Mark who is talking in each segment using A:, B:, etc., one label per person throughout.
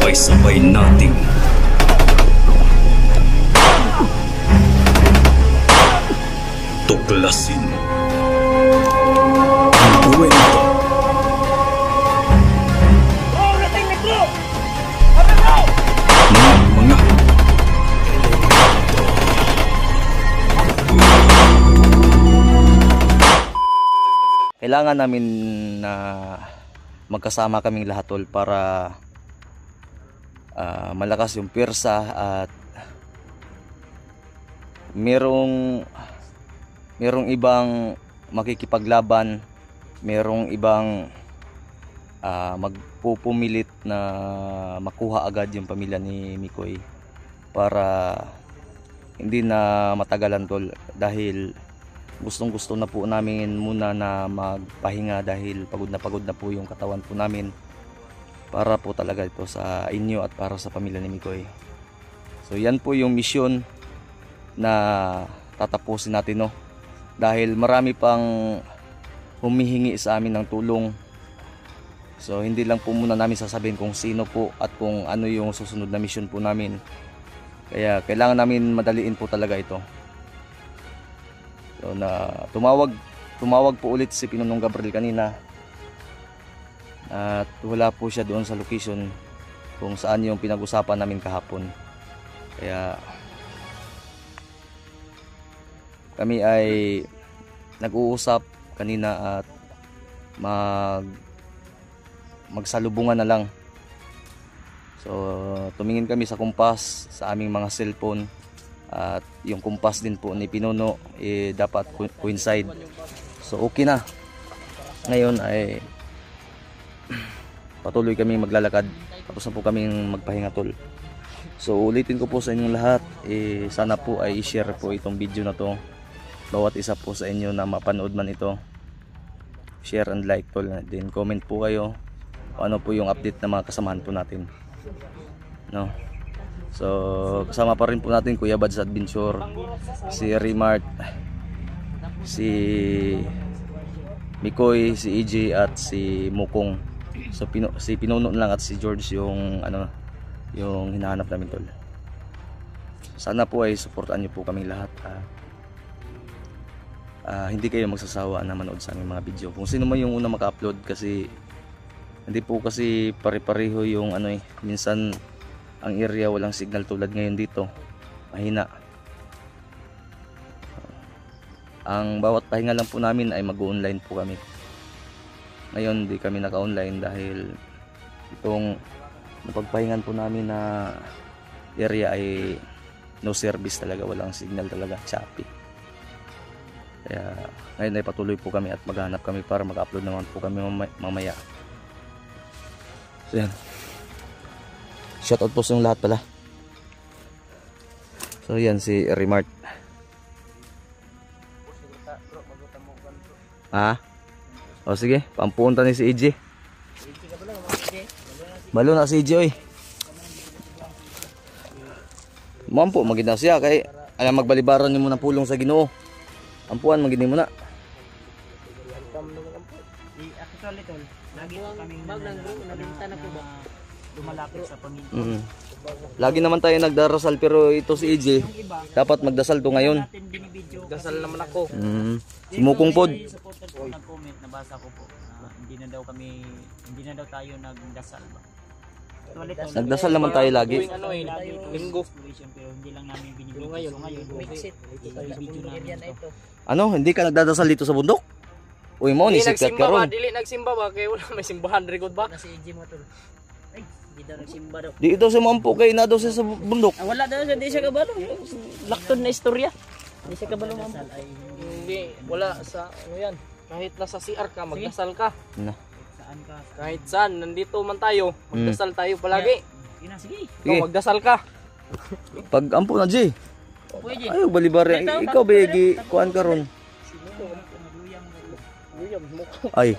A: Sabay-sabay nating tuklasin ang kwento ng mga
B: kailangan namin na magkasama kaming lahat tol para malakas yung pwersa at merong ibang makikipaglaban, merong ibang magpupumilit na makuha agad yung pamilya ni Mikoy para hindi na matagalan tol, dahil gustong-gusto na po namin muna na magpahinga dahil pagod na po yung katawan po namin para po talaga ito sa inyo at para sa pamilya ni Mikoy. So yan po yung misyon na tatapusin natin, no? Dahil marami pang humihingi sa amin ng tulong. So hindi lang po muna namin sasabihin kung sino po at kung ano yung susunod na misyon po namin. Kaya kailangan namin madaliin po talaga ito. So na tumawag po ulit si Pinunong Gabriel kanina. At wala po siya doon sa location kung saan yung pinag-usapan namin kahapon. Kaya kami ay nag-uusap kanina at magsalubungan na lang. So tumingin kami sa kumpas sa aming mga cellphone. At yung kumpas din po ni Pinuno dapat coincide. So okay na. Ngayon ay patuloy kami maglalakad. Tapos na po kaming magpahinga tol. So ulitin ko po sa inyong lahat, sana po ay i-share po itong video na to. Bawat isa po sa inyo na mapanood man ito, share and like tol. Then comment po kayo ano po yung update na mga kasamahan po natin, no? So kasama pa rin po natin Kuya Bads Adventure, si Remart, si Mikoy, si EJ at si Mukong. So si Pinuno lang at si George yung yung hinahanap namin tol. Sana po ay suportahan niyo po kaming lahat. Hindi kayo magsasawa na manood sa aming mga video. Kung sino man yung una maka-upload, kasi hindi po kasi pare-pareho yung minsan ang area walang signal tulad ngayon dito, mahina. Ang bawat pahinga lang po namin ay mag-online po kami. Ngayon di kami naka-online dahil itong napagpahingan po namin na area ay no service talaga, walang signal talaga, choppy. Kaya ngayon ay patuloy po kami at maghanap kami para mag-upload naman po kami mamaya. So yan, shoutout po sa yung lahat pala. So yan si Remart. O sige, pampunta ni si EJ. Balo na si EJ oy. Mampo magina siya kay alam magbalibaran ni mo ng pulong sa Ginoo. Ampuan magini mo na.
C: Actually tol, lagi po kaming nabenta na po ba lumalapit sa pamilya.
B: Lagi naman tayo nagdarasal, pero ito si EJ dapat magdasal to ngayon.
C: Dasal naman ako.
B: Si Mukong pod.
C: Supporter po nag-comment, nabasa ko po. Hindi na daw tayo nagdasal ba.
B: Nagdasal naman tayo lagi.
C: Linggo. Pero hindi lang namin binibigyan. So ngayon, video namin ito.
B: Ano, hindi ka nagdadasal dito sa bundok? Uy mo, ni sikat ka ron.
C: Dili nagsimba ba? Kaya wala may simbahan record ba? Kasi EJ mo tol. Ay, hindi daw nagsimba daw.
B: Di ito si Mampo kay na daw siya sa bundok.
C: Wala daw siya, di siya kabalo. Laktod na istorya. Hindi siya kabalo Mampo. Hindi, wala sa ano yan. Kahit nasa CR ka, magdasal ka.
B: Na.
C: Saan ka? Kahit saan, nandito man tayo, magdasal tayo palagi. Sige.
B: Sige.
C: Magdasal ka.
B: Pag ampo na J. Ayaw balibar yan. Ikaw ba kuan ka ron? Ay,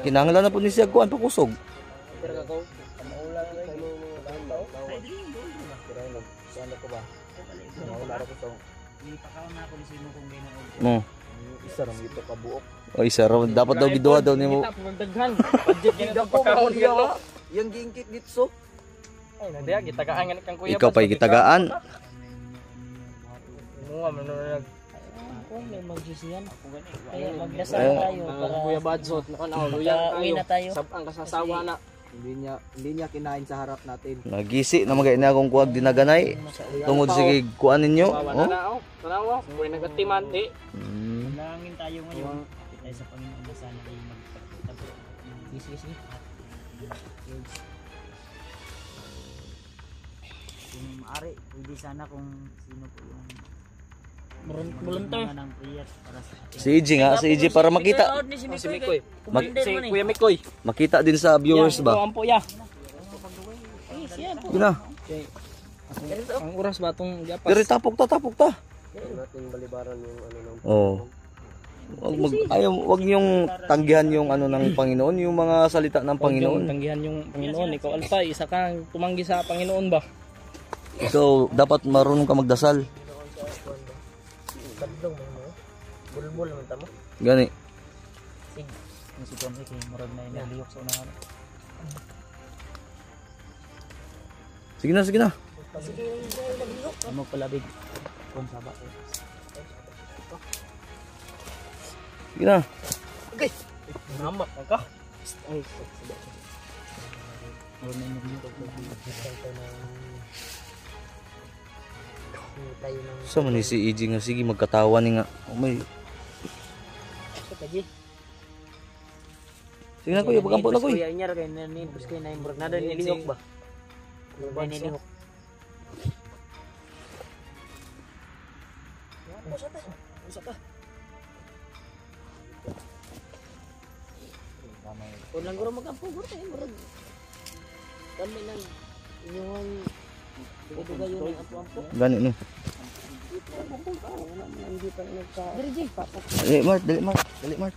B: kinanglan na po ni siya kuan pakusog. Mo.
C: Isa ram ito ka buok.
B: O isa ram dapat daw giduha daw nimo.
C: Magdaghan. Budget gid ako pagkaon galo.
B: Yang giingkit dito so.
C: Ay, nandiya, gitagaan nga ni kang kuya.
B: Ikaw pa'y gitagaan.
C: Mga manunag.
D: Kung may magsisiyan, kaya magdasal
B: Eh,
D: tayo para
C: Kuya Badsot, luyan
D: uwi na tayo.
C: Ang kasasawa na.
E: Hindi niya kinain sa harap natin.
B: Nagisi na magay na akong kuwag dinaganay. Tungod sige kuan ninyo.
C: Bawa na na, tanawa. Kuya nagatiman, di.
D: Nangin tayo ngayon. Tayo sa Panginoon na sana ay magpagtabo. Sige. Kung maaari, pwede sana kung sino po yung volunteer ng prayer para sa atin.
B: Si EJ nga, si EJ para makita.
C: Si Mikoy. Si Kuya Mikoy.
B: Makita din sa viewers ba?
C: Ang po ya.
B: Yun na.
C: Ang oras ba itong gapas?
B: Pero tapok ta.
E: Natin balibaran yung ano ng
B: Oo. Wag niyong tanggihan yung ano ng Panginoon, yung mga salita ng
C: Panginoon.
B: Panginoon.
C: Tanggihan yung Panginoon. Ikaw Alpay, isa kang tumanggi sa Panginoon ba?
B: Ikaw dapat marunong ka magdasal.
D: Kadlong mo. Bulbul man tamo.
B: Gani.
D: Ang sitwasyon kay murag na inaliyok sa unahan.
B: Sige na.
D: Amo palabig. Kung saba.
B: Sige na.
C: Namak ka.
D: Ay, saba. Murag na inaliyok. Tayo ng
B: Sa man ni si EJ nga sige magkatawa ni nga. Oh, may.
D: sa kaji.
B: Sige na kuya, bagampo na kuya.
D: Kuya inyar kay nanin bus kay na murag na din nilihok ba? Ba nilihok. Kung lang guro magampo guro kay murag. Kami nang inyong duga yun ang ampo-ampo.
B: Gani no.
D: Hindi pa nagka.
B: Dali Mart.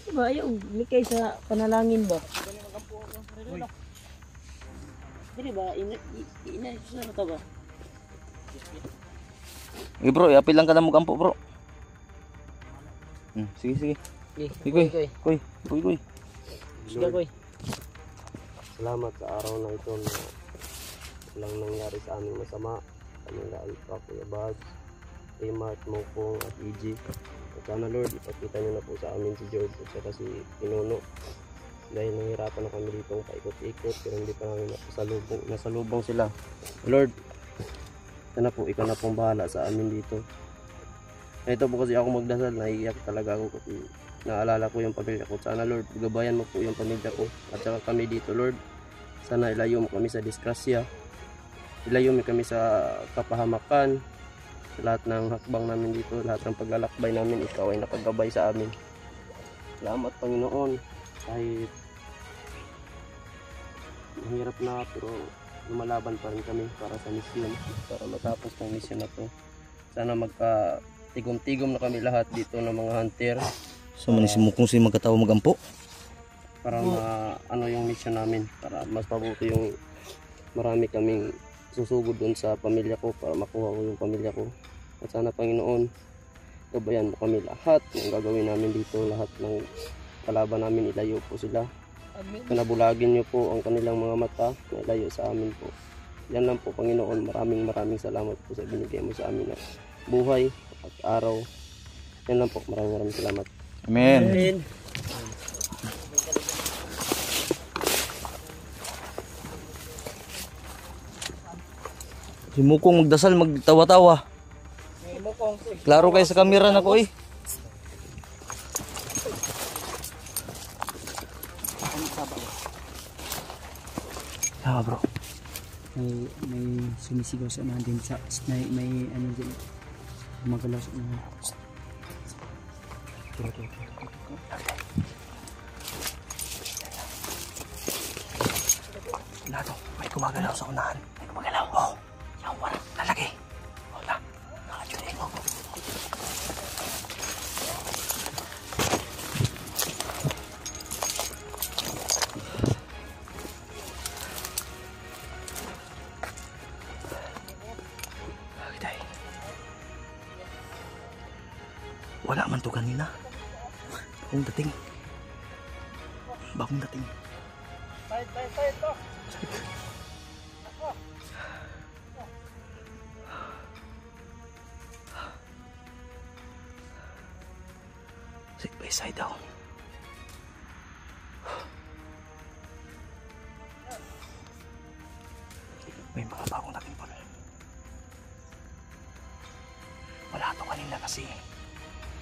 D: Diba ayaw mikay sa panalangin ba? Dili ba ina sa ta ba?
B: Eh bro, apil lang ka na mo kampo bro. Sige. Kuy.
D: Sige koy.
E: Salamat sa araw na ito na walang nangyari sa aming masama. Kanila Alpha, Kuya Bads, Mart, Mokong at EG. At sana Lord, ipakita niyo na po sa amin si George at saka si Pinuno. Dahil nahirapan na kami dito paikot-ikot pero hindi pa namin nasalubong sila. Lord, sana po ikaw na pong bahala sa amin dito. Ito po kasi ako magdasal, naiiyak talaga ako kasi naalala ko yung pamilya ko. Sana Lord, gabayan mo po yung pamilya ko at saka kami dito Lord. Sana ilayo mo kami sa disgrasya. Ilayo mo kami sa kapahamakan. Sa lahat ng hakbang namin dito, lahat ng paglalakbay namin, ikaw ay nakagabay sa amin. Salamat Panginoon. Kahit mahirap na pero lumalaban pa rin kami para sa misyon. Para matapos ng misyon na to. Sana magka-tigom-tigom na kami lahat dito ng mga hunter.
B: So man si Mukong si magkatawa magampo.
E: Para ano yung mission namin. Para mas pabuti yung marami kaming susugod doon sa pamilya ko. Para makuha ko yung pamilya ko. At sana Panginoon, gabayan mo kami lahat ng gagawin namin dito. Lahat ng kalaban namin ilayo po sila. Kanabulagin niyo po ang kanilang mga mata na ilayo sa amin po. Yan lang po Panginoon. Maraming salamat po sa binigay mo sa amin na buhay at araw. Yan lang po. Maraming salamat.
B: Amen. Si Mukong magdasal, magtawa-tawa. Klaro kayo sa kamera na ko eh. Ah, bro.
F: May sumisigaw sa unahan din sa may ano din gumagalaw sa unahan.
B: Lado, may gumagalaw sa unahan. May gumagalaw. Oh, yung walang lalaki. Wala. Nakajuri mo. Wala man to kanina. Bagong dating. Side by side daw. May mga bagong natin pala. Wala to kanina kasi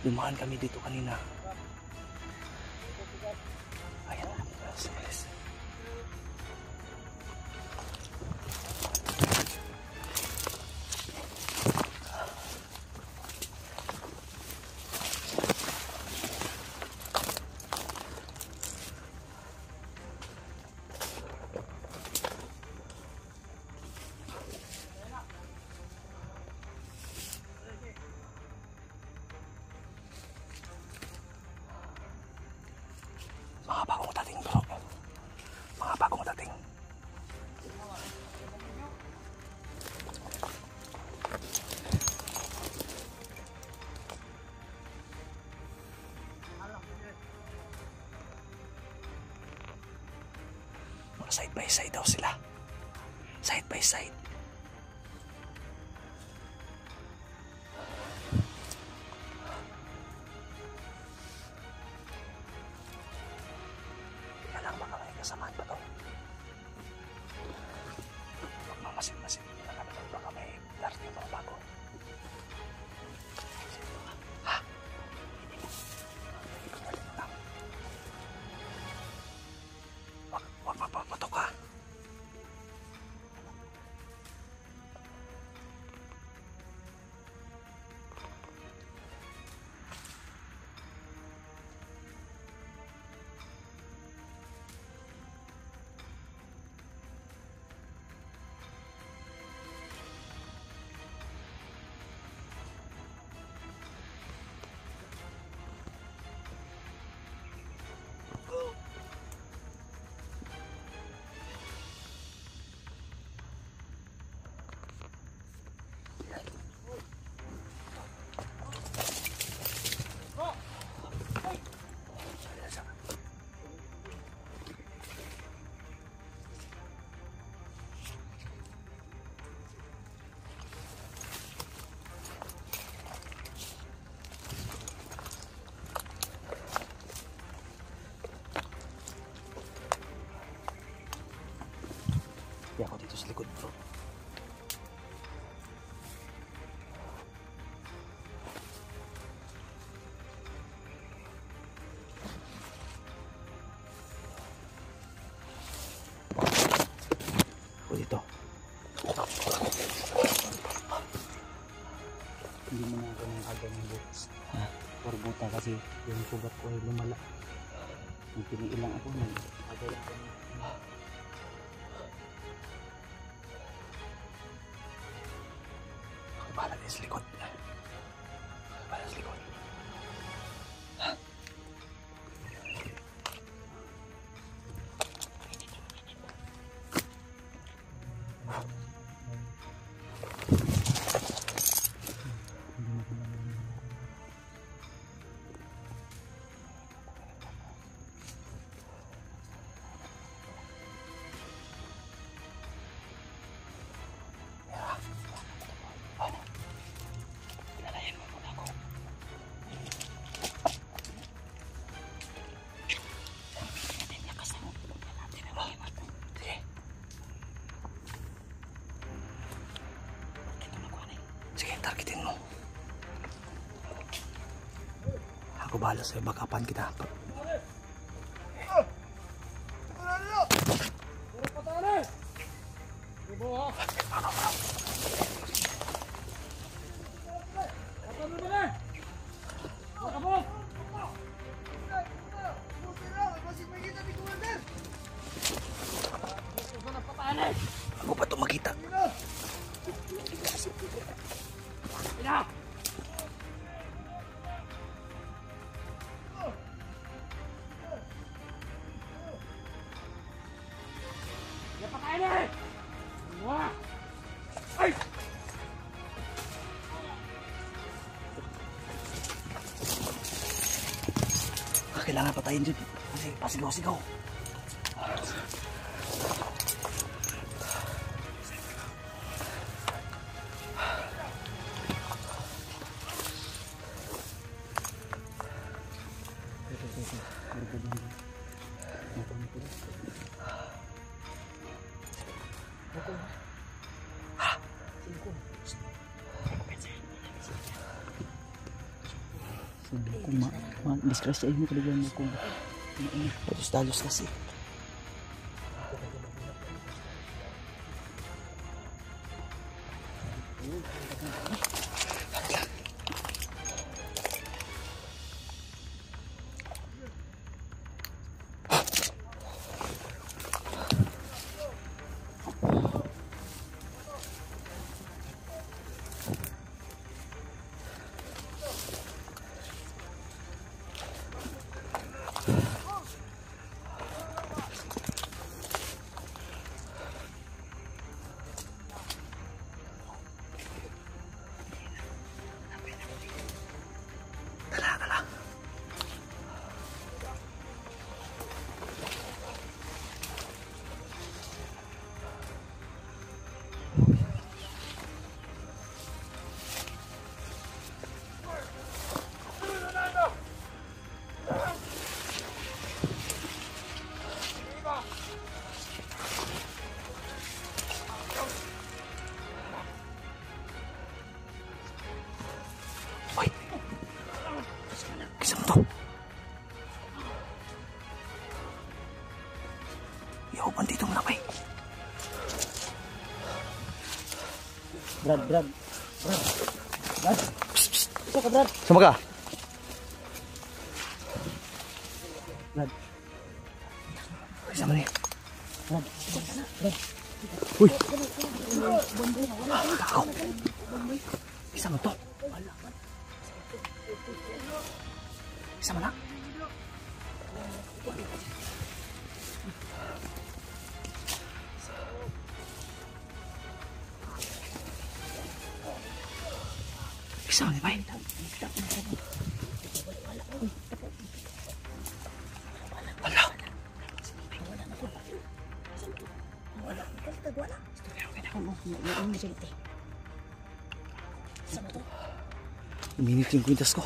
B: dumaan kami dito kanina. Ayan, sales. Mga bagong dating bro. Mga bagong dating. Mga side by side daw sila. Side by side. Alam baka may kasamaan pa to. Magmamasin-masin. Alam baka may darating mga bago. Ha? Wag mapapatok ka. Di ako dito sa likod bro. Ako dito.
F: Hindi mo na ako ng aga ng butas. Or buta kasi yung kubat ko ay lumala. Nagpili lang ako ng aga lang ako.
B: Bahala din sa likod. Bahala sa likod. Lalayan mo muna ako. Sige. Sige, targetin mo. Ako bahala sa'yo, backupan kita. Ako pa ito makita. Kailangan patayin dyan. Kasi pasigaw-sigaw.
F: Kung disgrasya mo talaga mo kung
B: Dalos kasi. Kisam to. Yaw, bandito mo na bay.
F: Brad. Isa ka, Brad.
B: Sama ka?
F: Brad.
B: Kisama niya.
F: Brad.
B: Uy! Takaw! Kisama to. Kisama na. Kisama niya bay. Minit yung kwintas ko.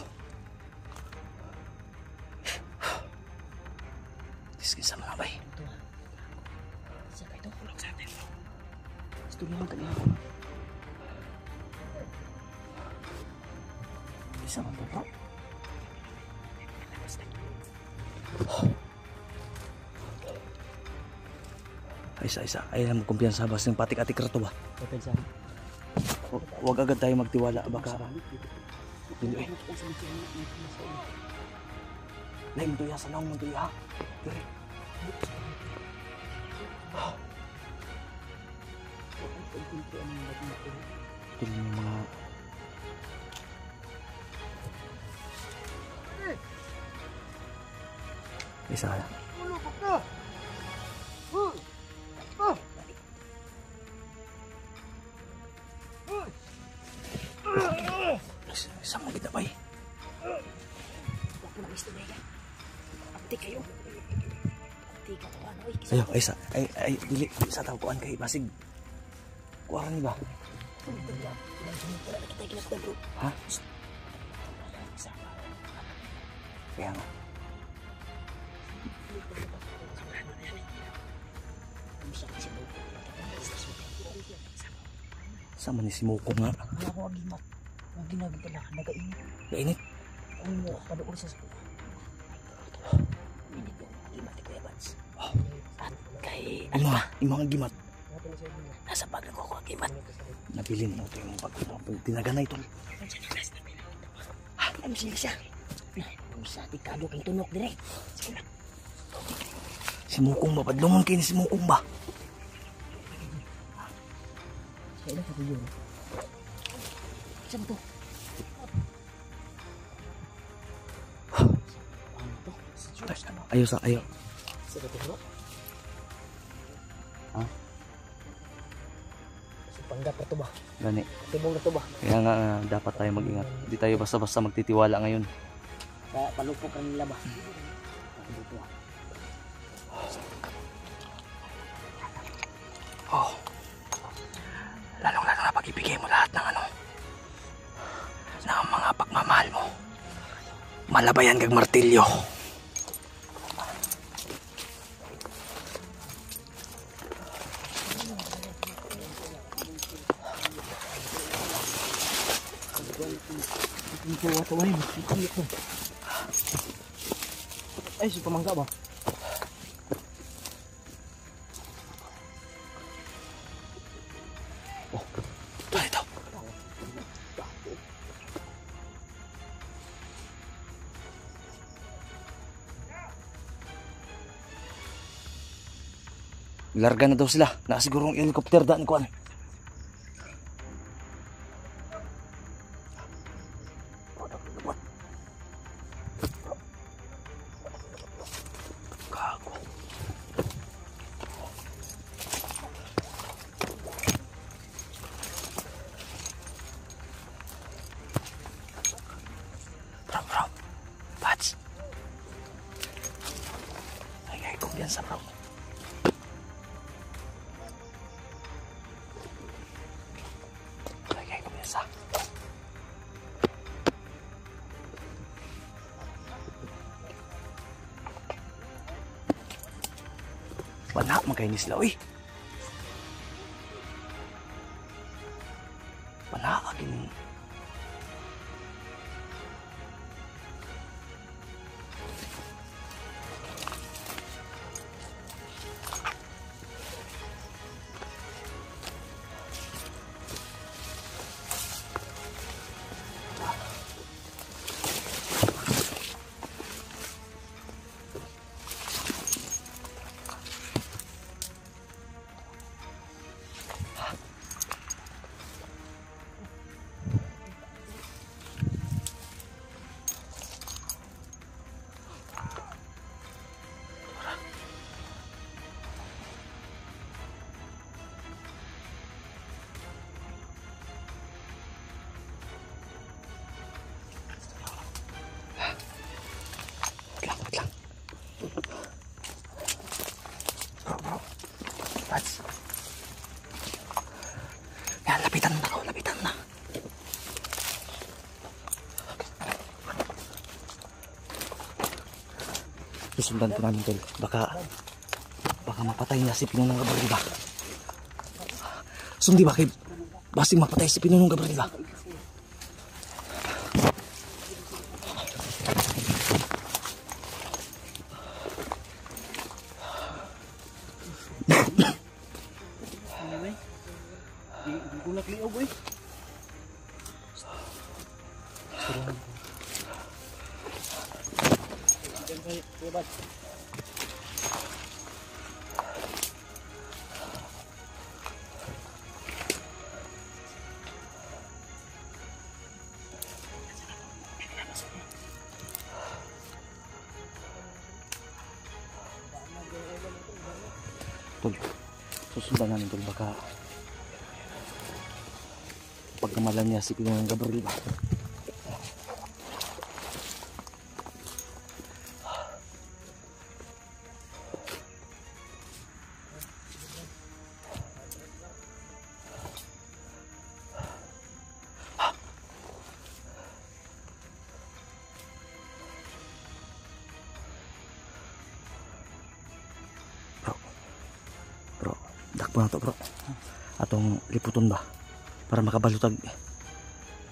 B: Diskisa mo na bay.
F: Gusto mo kanina.
B: Isa mo to. Isa. Ay, mo kumpiyansa ba ng patik-atik rato ba?
F: Kapag sa
B: Huwag agad tayo magtiwala. Baka dili eh. Lain mo sa naong mo ha. Dili. Dili yung mga isa ka. Isa mo kita ba eh? Ayo, isa. Ay, dili sa tawkuan kay basig. Kuha ni ba? Ha? Kaya nga. Sama ni si Moko nga.
F: wala ko agimat. Ang ginagin pala, nagainit.
B: Gainit.
F: Ang mo, padoon sa school. Init yung agimat ni Kuya Bats. At kay
B: Yung mga gimat.
F: nasa bag ko ako agimat.
B: Nabilin mo ito yung tinaganay tol.
F: Ano siya? Kung sa tikado kang tunok direk. Sige na.
B: Si Mukong ba? Padlungon kayo ni si Mukong ba?
F: Kaya na sa yun. Saan to? Ano to?
B: Ayaw sa ayaw.
F: Sa to?
B: Ha?
F: Sa panggap na to ba?
B: Gani.
F: Tibong na to ba?
B: Kaya nga dapat tayo mag-ingat. Hindi tayo basta-basta magtitiwala ngayon.
F: Kaya palupok ang nila ba? Ako dito ah.
B: Oh. Lalong-lalo na pag ibigay mo lahat ng ng mga pagmamahal mo. Malabayan kag martilyo.
C: Ito, wataway mo. Ito. Ay, si pamangga ba?
B: Oh, ito. Larga na daw sila. Nakasigurong helicopter daan ko. Bro. Bats. Ay, kumpiyansa bro. Ay, kumpiyansa. Wala, magkainis sila, uy. Wala, akin. Wait lang. Bro. Bats. Yan, lapitan na ako. Lapitan na. Susundan ko namin, tol. Baka mapatay na si Pinunong Gabriel ba? Sundi ba kay basing mapatay si Pinunong Gabriel ba? Tol, susundan namin, tol. Baka pagkamalan niya si Pinunong Gabriel ba? Dakpo na to, bro. Atong liputon ba para makabalutag.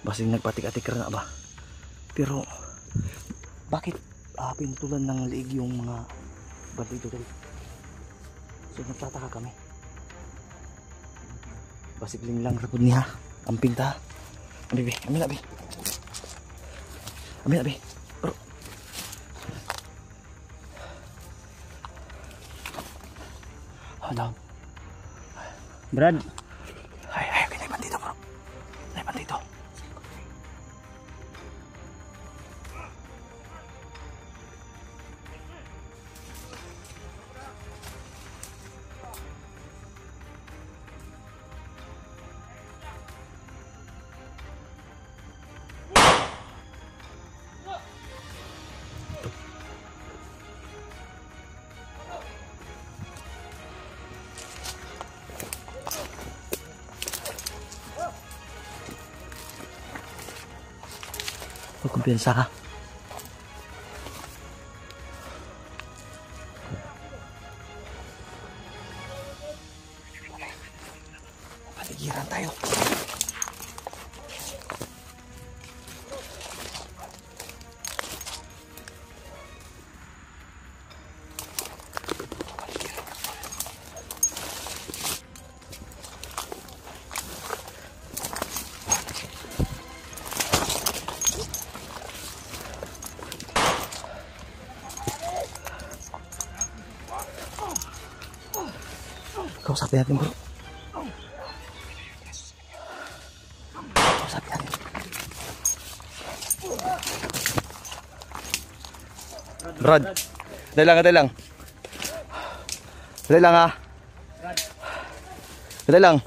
B: Basing nagpatik-atik na ba. Pero bakit pinutulan ng liig yung mga bandido dito? So nagtataka kami. Basigling lang rapod niya ang pinta. Abi, amin abi. Amin abi. Bro. Hold on.
F: Brad,
B: Ay, kinaipan dito, bro. Kinaipan dito. Kumpiyansa ka. Paligiran tayo. Kausapin natin bro. Kausapin natin. Brad, dali lang. Dali lang ha. Dali lang.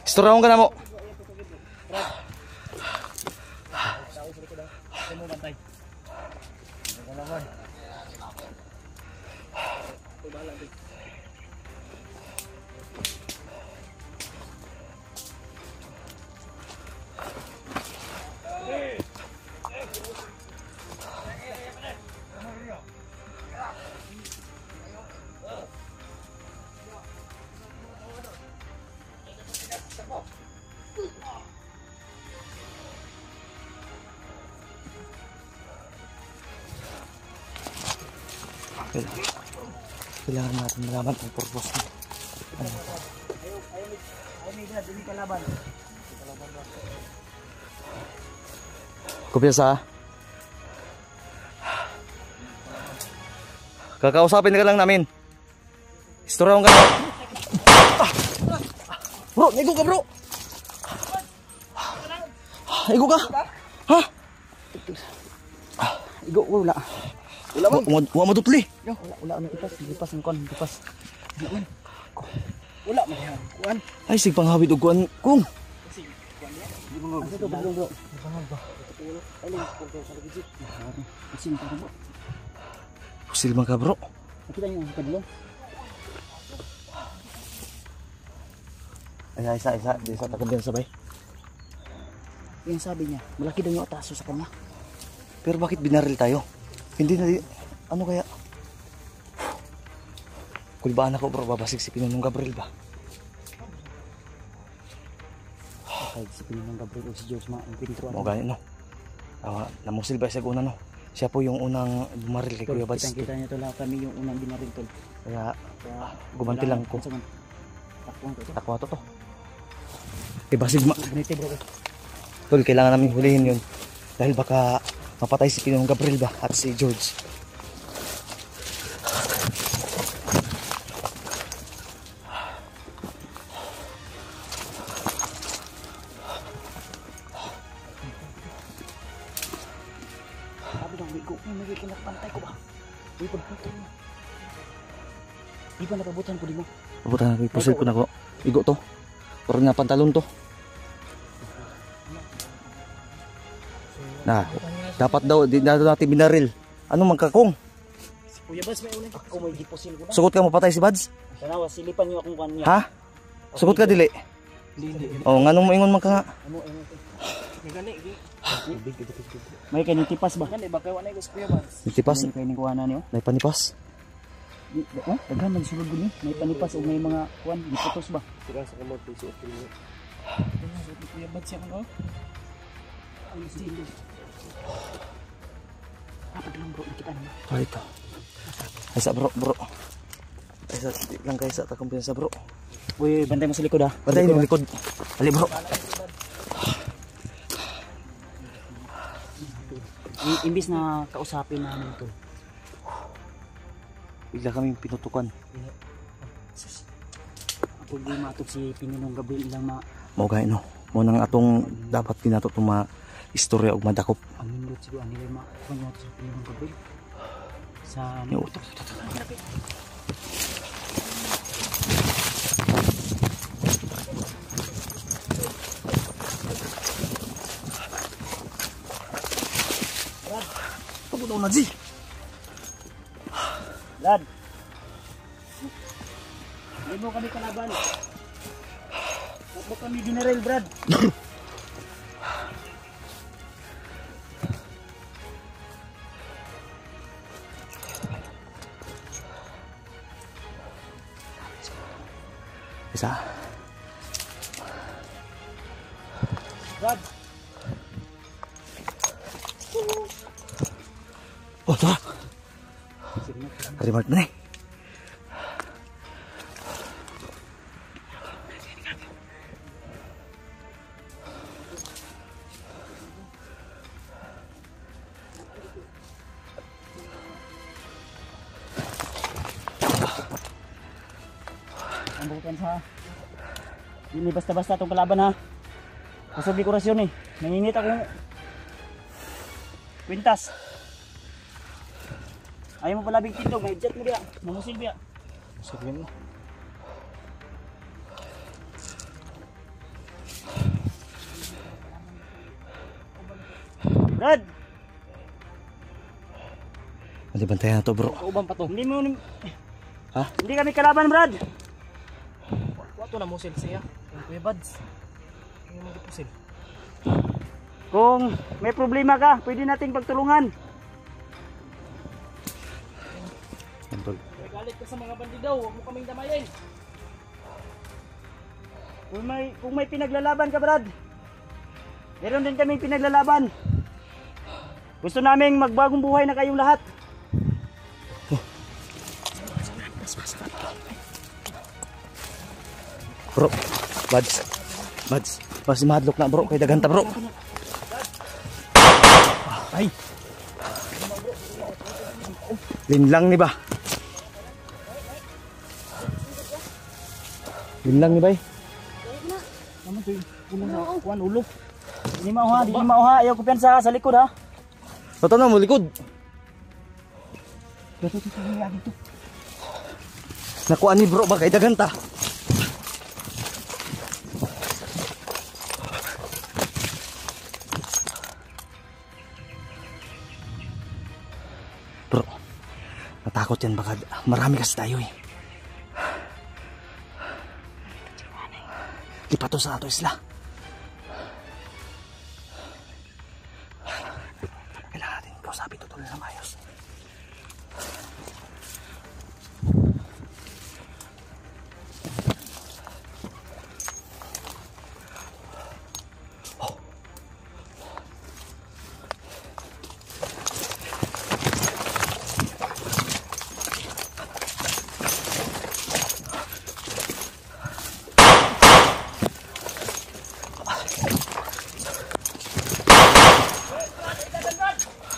B: Istorahon ka na mo. Kailangan natin malaman ang purpose nito. Kumpiyansa. Kakausapin ka lang namin. Istorahon ka na. Bro, naigo ka bro. Naigo ka. Ha?
F: Igo ko wala.
B: Wala madupli.
F: Wala ano ipas ang kon, ipas. Wala man yan. Kuan.
B: Ay, sig panghawid og kuan kung.
F: Asa to bro?
B: Pusil man ka bro.
F: Nakita niyo ang kadlong?
B: Ay, isa. Di sa takambiyan sabay.
F: Yung sabi niya, malaki daw yung ataso sa kanya.
B: Pero bakit binaril tayo? Hindi na ano kaya? Kulbaan ako bro, babasig si Pinonong Gabriel ba?
F: Kahit si Pinonong Gabriel o si George ang pintro.
B: Mo gani no. Namusil ba siya una no? Siya po yung unang bumaril kay Kuya Bads.
F: Kita niyo to lang kami yung unang binaril tol.
B: Kaya gumanti lang ko. Takwa to. Basig
F: Ganito bro.
B: Tol, kailangan namin hulihin yun. Dahil baka mapatay si Pinonong Gabriel ba at si George.
F: Sabi daw, ligo ko may kinakpantay ko ba? Di ba napabutan ko di mo?
B: Pabutan na, pusil ko na ko. Igo to. Pero na pantalon to. Na, dapat daw, di na natin binaril. Ano man kakong?
F: Si Kuya Bads may ulit. Ako may giposil ko na.
B: Sugot ka mapatay si Bads?
F: Tanawa, silipan niyo akong kanya.
B: Ha? Sugot ka dili? Oh, nganong moingon man ka nga?
F: May kanitipas ba?
C: Kan ba kay wala ko sa Kuya Bads?
B: Nitipas?
F: May kanikuha na niyo?
B: May panipas?
F: Oh, daghan nagsulod guni. May panipas o may mga kuan, giputos ba?
E: Sira sa kamot po si Opil mo.
C: Kuya Bads siya ano?
F: Dapat lang bro, nakita niyo.
B: Oh, ito. Ay sa bro. Ay sa, lang kayo sa takumpiyansa bro.
F: Uy, bantay mo sa likod ha.
B: Patay yung likod. Ali bro.
F: Imbis na kausapin namin ito.
B: Bigla kaming pinutukan.
F: Pag di matok si Pinonong Gabriel lang
B: Mao gay no. Mo nang atong dapat kinato tuma istorya og madakop.
F: ang nindot siguro ang nila makuha sa Pinonong Gabriel. Sa
B: Yo. Pagod na di.
F: Lad. Hindi mo kami kalaban. Huwag mo kami binaril, Brad.
B: Isa.
F: Brad.
B: Oh, tara. Remark na eh.
F: Ambutan sa. Hindi basta-basta itong kalaban ha. Kusog dekorasyon eh. Nangingit akong kwintas. Ayaw mo pala big tito. May jet mo diya. Mamusil diya.
C: Sabihin mo.
F: Brad!
B: Bantayan na to bro.
C: Kauban pa to.
F: Hindi mo...
B: Ha?
F: Hindi kami kalaban Brad.
C: Wato na mo sil siya. Ang Kuya Buds. Hindi mo gipusil.
F: Kung may problema ka, pwede nating pagtulungan.
B: Yan tol.
C: May galit ka sa mga bandidaw. Huwag mo kaming damayin.
F: Kung may pinaglalaban ka Brad, meron din kaming pinaglalaban. Gusto naming magbagong buhay na kayong lahat.
B: Bro, Buds. Mas madlock na bro, kay daganta bro. Ay. Linlang ni ba? Linlang ni ba?
F: Naman to kulang sa kuan ulo. Hindi mauha, ayaw ko piyansa sa likod ha.
B: Toto na mo likod.
F: Dito dito.
B: Nakuha ni bro ba kay daganta? Bro, natakot yan baka marami kasi tayo eh. Di pa to sa ato isla. Kailangan natin kausapin to tuloy na mayos.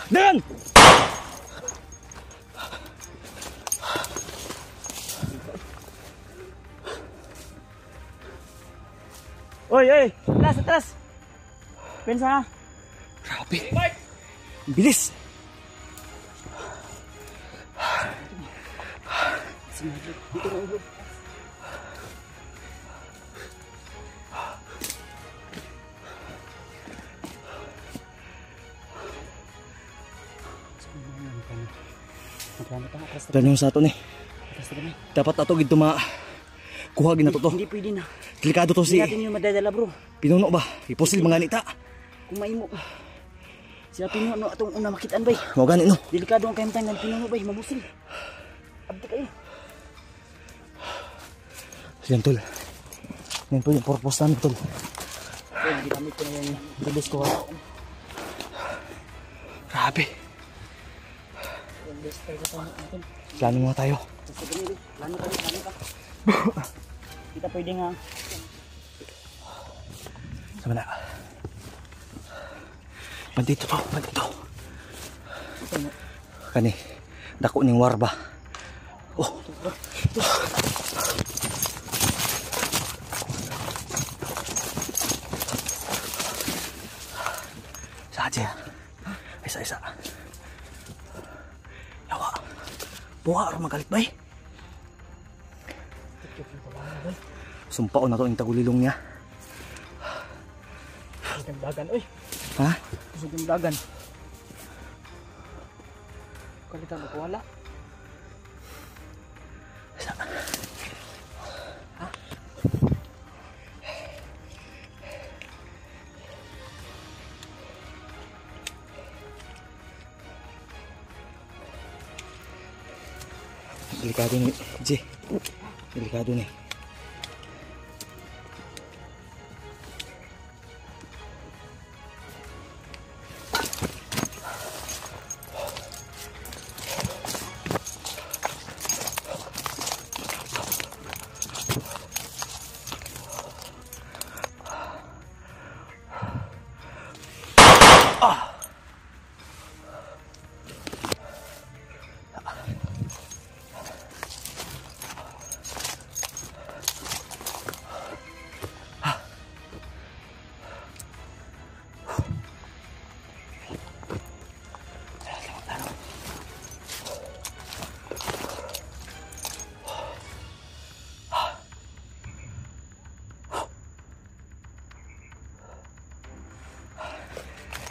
B: Dan!
F: Oy, atras. Pensa ha.
B: Grabe. Bilis.
F: Dito na ulo.
B: Dan yung sa ato ni. Dapat ato gid tuma kuha gid nato to.
F: Hindi pwede na.
B: Delikado to si
F: Hindi natin yung madadala bro.
B: Pinuno ba? Iposil mga nita.
F: Kung maimo. Siya pinuno atong una makitaan bay.
B: Mo gani no.
F: Delikado ang kayong time ng pinuno bay. Mabusil. Abdi kayo.
B: Yan tol. Yan po yung purpose namin tol.
F: So, ginamit ko na yung bilis ko.
B: Grabe.
F: Yung best tayo sa natin.
B: Plano mo tayo.
F: Plano ka. Kita pwede nga.
B: Sama na. Bandito to. Kani. Dako ning warba. Oh. Saja. Isa. Yawa. Buha ro magalit bay. Sumpao na to ang tagulilong niya.
C: Kusog yung dagan. Uy.
B: Ha?
C: Kusog yung dagan. Kalitan mo ko wala.
B: Isa.
C: Ha?
B: Delikado ni J. Delikado ni.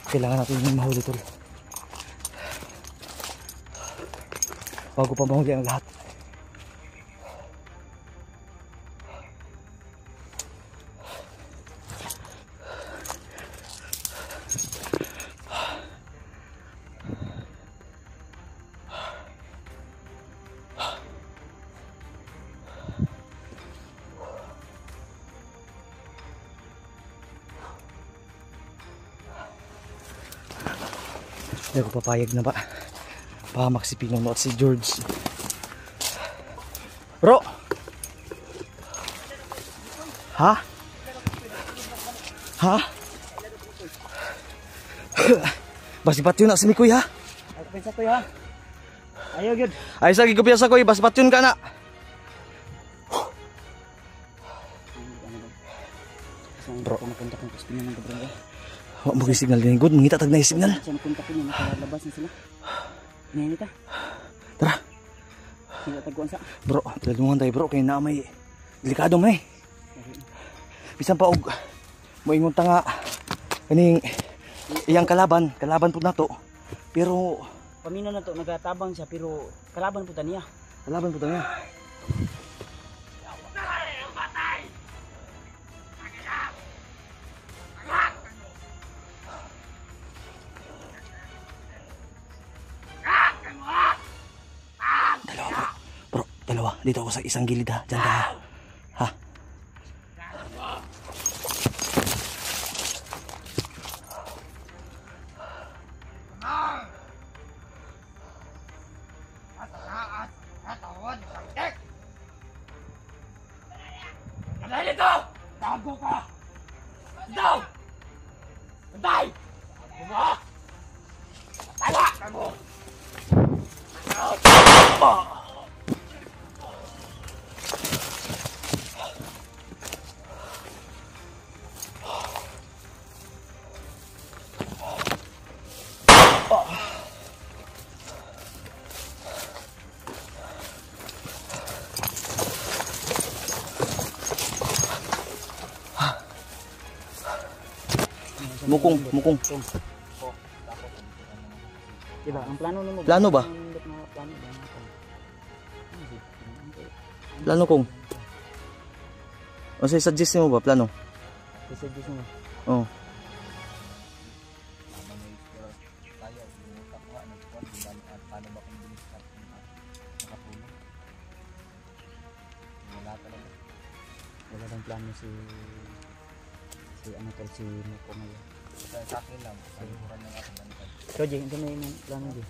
B: Kailangan natin yung mahuli tol. Bago pa mahuli ang lahat. Hindi ako papayag na ba pahamak si Pinono at si George. Bro! Ha? Ha? Basipat yun na si Mikoy ha?
F: Ako pinsa ko ha. Ayaw gyud.
B: Ay sa gigupya sa koy, basipat yun ka na.
F: Bro, napunta kong kuspina ng barangay.
B: Wag mo signal din good, mangita tag na signal.
F: Sa napunta ko niya, nakalabas na sila. Inahinit ha.
B: Tara.
F: Sila tagkuhan sa.
B: Bro, tulungan tayo bro kay na may delikado man eh. Bisan pa og moingon ta nga kaning iyang kalaban po nato. Pero
F: Pamino na to, nagatabang siya pero kalaban po ta niya.
B: kalaban po ta niya. Dalawa, dito ako sa isang gilid ha. Diyan ka ha. Ha? Mukong.
F: Diba, ang plano nimo.
B: Plano ba? Plano kong. O say suggest mo ba plano?
F: Suggest mo.
B: Oh.
F: Wala bang plano si ano tol, si Miko ngayon.
D: Sa akin lang, sayuran ng ating bantay.
F: So, Jeng, ito na yung plano Jeng.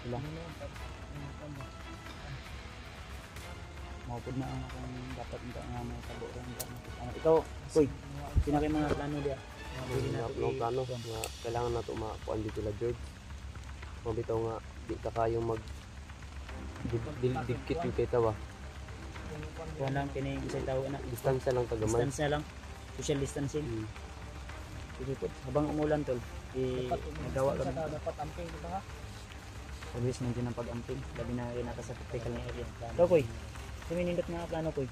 F: Ilang? Maupod na ang akong dapat nga may tabo rin. Ikaw, Kuy, sino kayo mga plano diya?
E: Mga plano nga kailangan na ito makuan dito la George. Mabitaw nga di ka kayong mag dikit yung kita ba.
F: Kuha lang, kini isang tao na.
E: Distansya lang tagamay.
F: Distansya lang. Social distancing. Sige po, habang umulan tol, nagawa kami.
C: Dapat amping dito ha.
F: Always nandiyan ang pag-amping. Labi na rin naka sa critical na area. Ikaw, Kuy, suminindot nga plano, Kuy.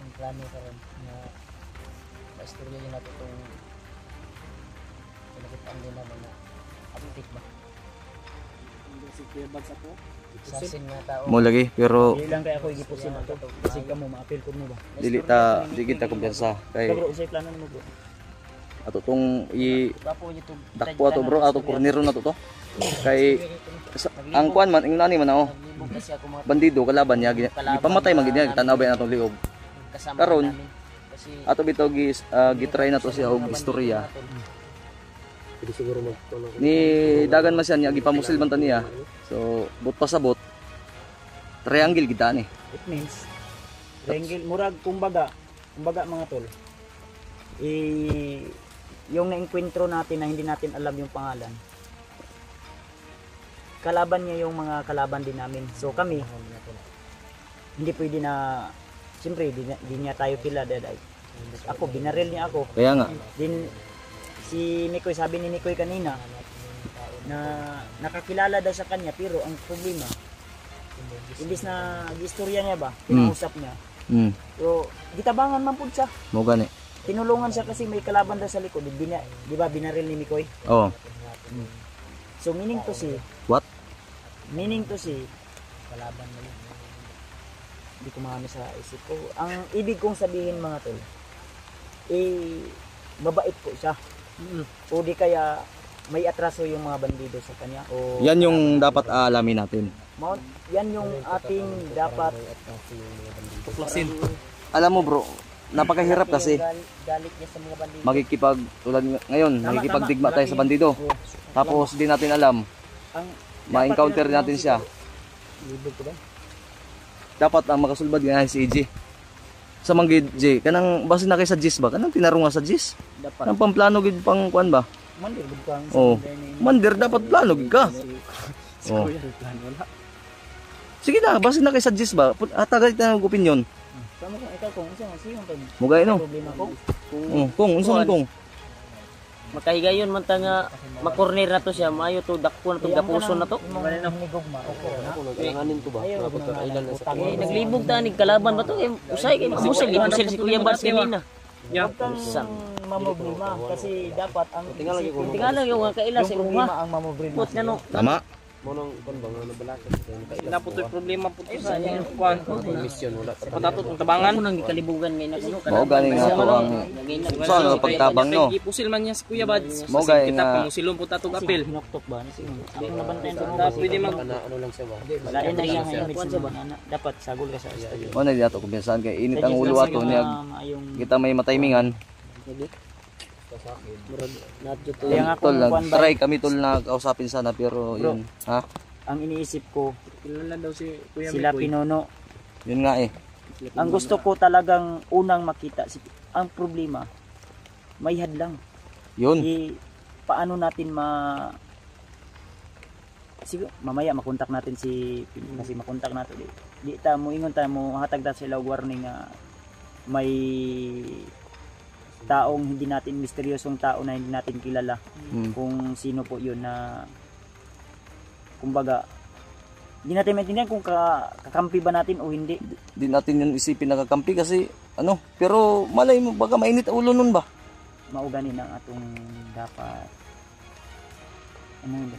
D: Ang plano ka rin na maistorya yun natin itong pinakitaan din naman na update ba? Sasin nga tao.
B: Mo lagi pero
F: Dili lang kaya ako igipusin ato. Kasi ka mo ma-appeal ko mo ba?
B: di kita kumpiyansa kay
F: Ikaw, bro, usay plano mo, bro.
B: ato tong i
D: Bapo YouTube.
B: dakpo ato bro ato kornero na to kay ang kuan man ing nani man ako
D: Naglibog kasi ako mga
B: bandido kalaban niya gipamatay man gid niya tanaw ba natong liog
D: kasama
B: karon
D: namin. Kasi
B: ato bitaw gitry na to siya og istorya
E: Pwede siguro magtunan ko.
B: ni dagan man siya niya gipamusil man ta niya so bot pasabot triangle gid ani
F: It means triangle murag kumbaga mga tol. Yung na-encuentro natin na hindi natin alam yung pangalan. Kalaban niya yung mga kalaban din namin. So kami hindi pwede na siyempre di niya tayo kilala dahil ako binaril niya ako.
B: kaya nga
F: Din si Mikoy, sabi ni Mikoy kanina na nakakilala daw sa kanya pero ang problema imbis na istorya niya ba, pinausap niya. So, gitabangan man pud siya.
B: mo gani
F: tinulungan siya kasi may kalaban daw sa likod. Di ba binaril ni Mikoy?
B: Oh.
F: So meaning to say,
B: What?
F: meaning to say, kalaban mo yun. Hindi ko mahami sa isip ko. Ang ibig kong sabihin mga tol, mabait po siya. O di kaya may atraso yung mga bandido sa kanya. O
B: Yan yung dapat alamin natin.
F: yan yung ating dapat
C: Tuklasin.
B: Alam mo bro, napakahirap kasi
F: galit niya sa mga bandido.
B: makikipag tulad ngayon, makikipagdigma tayo sa bandido. Tapos di natin alam,
F: Ang
B: ma-encounter natin siya.
F: libog ko ba?
B: Dapat ang makasulbad nga si EJ. Sa manggid J, kanang base na kay sa GIS ba? Kanang tinarong nga sa GIS.
F: Dapat.
B: Kanang pamplano gid pang kuan ba?
F: Mandir gud ka.
B: Oh. Mandir dapat plano gid ka. Oh. Sige na, base na kay sa GIS ba? Tagalit na ng opinion.
F: Sama ko ikaw kung unsa man siyon kay
B: Mugay no.
F: problema ko.
B: Kung unsa man kung.
D: Makahigayon man ta nga makorner na to siya, maayo to dakpo na to gapuson na to.
F: Nigugma okay na.
E: Ako nag-alanganin ko ba? Napagkakailan na sa
D: Eh naglibog ta nig kalaban ba to? Eh usay kay musag gipusil si Kuya Bats kanina.
F: Huwag kang mamoblema kasi dapat ang
D: Tingala yung mga kaila sa
F: problema
D: imuha.
F: ang mamoblema.
D: Put nga no.
B: Tama.
E: Monong kon ba nga nabalakad
C: Sila po ito problema po ito sa yung kuwan.
E: mission wala pa.
C: Patatot ng tabangan.
D: Ako nang gikalibugan ngayon ako.
B: Mao gani nga to ang so ano pagtabang no.
C: Ipusil man niya si Kuya Bads.
B: Mo gay
C: Kita
B: nga-
C: pamusilon po tatong apil.
F: Hinoktok ba? Ako nabantayan ko
C: Tapos pwede mag
E: Ano lang siya ba?
F: Lain na siya ngayon dapat sagol ka sa studio.
B: Mo na diato kumpiyansahan kay init ang ulo ato niya. Kita may matimingan.
F: Kaya nga
B: Tol,
F: kung kuwan ba,
B: try kami tol na kausapin sana pero yun. Ha?
F: ang iniisip ko
C: kilala daw si Kuya
F: sila
C: Mikoy.
F: Pinono.
B: Yun nga eh.
F: Ang gusto ko talagang unang makita ang problema may hadlang.
B: Yun.
F: Paano natin siguro mamaya makontak natin si kasi makontak nato di ta mo ingon ta mo hatag ta sila warning nga may taong hindi natin misteryosong tao na hindi natin kilala kung sino po yun na kumbaga hindi natin maintindihan kung kakampi ba natin o hindi.
B: Di natin yun isipin nakakampi kasi ano, pero malay mo baka mainit ang ulo nun ba?
F: Mauganin ang atong dapat ano yun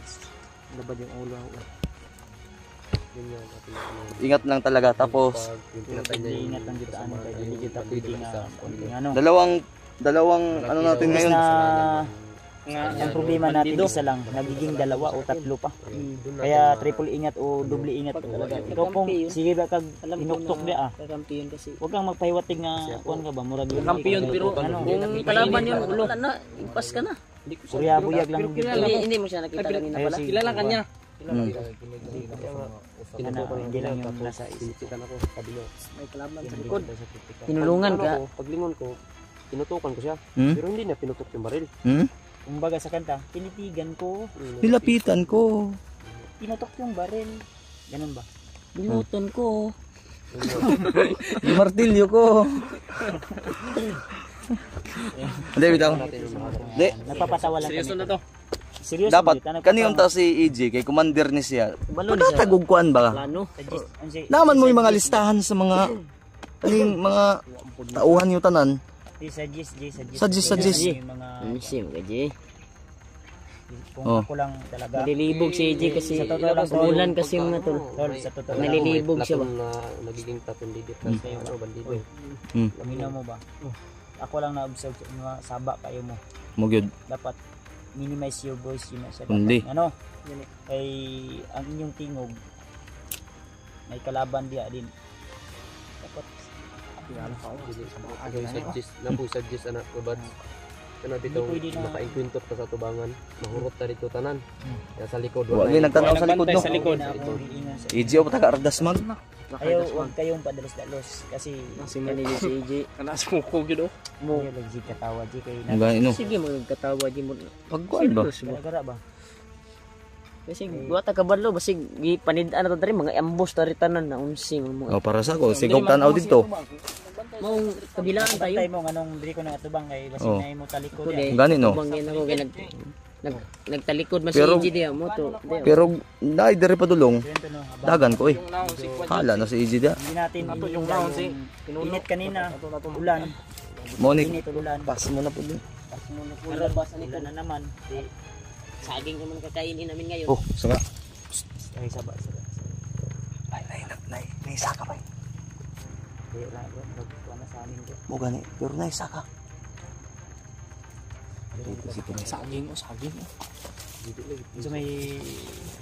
F: labad yung ulo
B: Ingat lang talaga tapos
E: Pinatay niya yung
F: ingat lang dito ano kay dili kita pwede nga konting ano
B: dalawang ano natin ngayon.
F: Ang problema natin isa lang, nagiging dalawa o tatlo pa. Kaya triple ingat o double ingat pa talaga. Ikaw pong sige ba kag hinuktok dia
D: Kampiyon kasi.
F: Huwag kang magpahiwatig nga kuan ka ba murag yun.
C: Kampiyon pero
F: ano,
D: Kung kalaban yun ulo na impas ka na.
F: buyag lang dito.
D: Hindi mo siya nakita kanina pala.
C: kilala ka niya.
F: Hindi lang yung nasa isip.
E: Sinisitan ako, sabi niya.
D: May kalaban sa likod. Tinulungan ka.
E: Paglingon ko, pinutukan ko siya.
B: Hmm?
E: Pero hindi niya pinutok yung baril.
F: Kumbaga sa kanta, tinitigan ko,
B: Nilapitan ko.
F: tinutok yung baril. Ganun ba?
D: Binuton ko.
B: Yung martilyo ko. Hindi, bitaw. Hindi.
F: Nagpapatawa lang
C: Seryoso
F: kami.
C: na to.
F: Seryoso
B: Dapat,
F: ba?
B: kaniyong ta si EJ, kay commander ni siya.
D: Balo ni siya.
B: Pagkatagugkuan ba?
D: Plano.
B: Naman mo yung mga listahan sa mga mga tauhan yung tanan. Suggest.
F: Yung mga
D: Sim gaji.
F: kung
B: Oh.
F: ako lang talaga.
D: Nalilibog si AJ kasi
F: Sa totoo lang, tol.
D: ulan kasi mga tol.
F: Tol, sa totoo lang.
D: Nalilibog siya ba?
E: Na nagiging tatong didit na sa ano, bandido.
F: Minaw mo ba? Ako lang na-observe sa inyo, saba kayo mo.
B: Mugyod.
F: Dapat minimize your voice yun sa
B: Hindi.
F: ano? Kay ang inyong tingog may kalaban dia din. Dapat
E: Suggest anak ko bad. Kana bitaw
F: Hindi pwede na-
E: maka-inkwintot ka sa tubangan, mahurot ta dito tanan. Kaya sa likod
B: Wag
E: wala.
B: nagtanaw sa likod no.
C: Sa likod.
F: na ako iingat sa
B: EJ o taga Ardas mag.
F: ayaw, huwag kayong padalos-dalos kasi
D: Si Manili si AJ.
C: Kana sa muko gyud oh.
F: mo legit katawa di kay
B: Ang gani no.
D: Sige magkatawa di mo.
B: Pagkuan ba?
F: gara ba?
D: Kasi buhat ka badlo basig gipanid-an na to diri mga ambush tari tanan na unsing mo.
B: O para sa ko, sigaw tanaw dito.
D: Maong kabilaan tayo.
F: Tay mo nganong diri ko na atubang kay basig
B: Oh.
F: na imo talikod
D: Kude.
F: ya.
B: Ang gani no.
D: Bangin ako kay nagtalikod man si
B: Pero-
D: AJ diya mo to. Diya.
B: Pero dahil diri pa dulong,
F: Kwento no, habang
B: dagan ko eh.
C: Yung naon si Kuya.
B: Hala na si EJ dia.
F: hindi natin
C: Ato yung naon si
F: init kanina ulan
B: Monique,
F: Init ulan.
B: pass mo na po din.
F: Pero ulan na naman. Di,
D: Saging naman kakainin namin ngayon.
B: Oh, saka.
F: ay saba.
B: May isa ka ba?
F: Kaya wala na sa amin ko.
B: Mo gani, pero na isa ka.
C: Saging o saging.
F: So may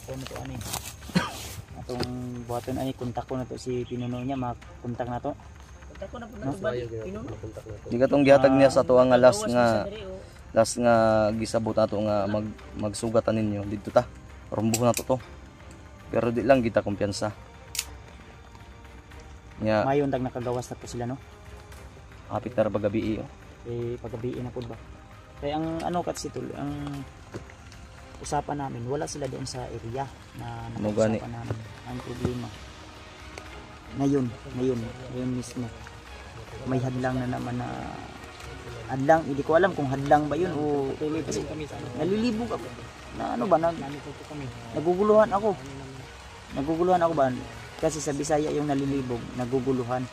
F: ano to ani. Atong buhaton ani kontak ko na to si pinuno niya, makontak na to.
D: Punta ko na po
F: No?
D: na balik. Pinuno.
E: Makontak na to.
B: Di ka tong gihatag niya sa tuwa nga last
D: Bawas
B: nga
D: mo sa diri, oh.
B: last nga gisabot nato nga magsugatan ninyo dito ta. Rumbuh na to. Pero di lang kita kumpiyansa. Nya
F: Mayon tag nakagawas na po sila no.
B: hapit na ra gabi oh.
F: Eh paggabiin na po ba. Kaya ang ano kasi tol, ang usapan namin wala sila doon sa area na
B: Ano gani?
F: usapan namin ang problema. Ngayon mismo. May hadlang na naman na hadlang, hindi ko alam kung hadlang ba yun o kasi nalilibog ako. Na ano ba, naguguluhan ako ba? Kasi sa Bisaya yung nalilibog, naguguluhan.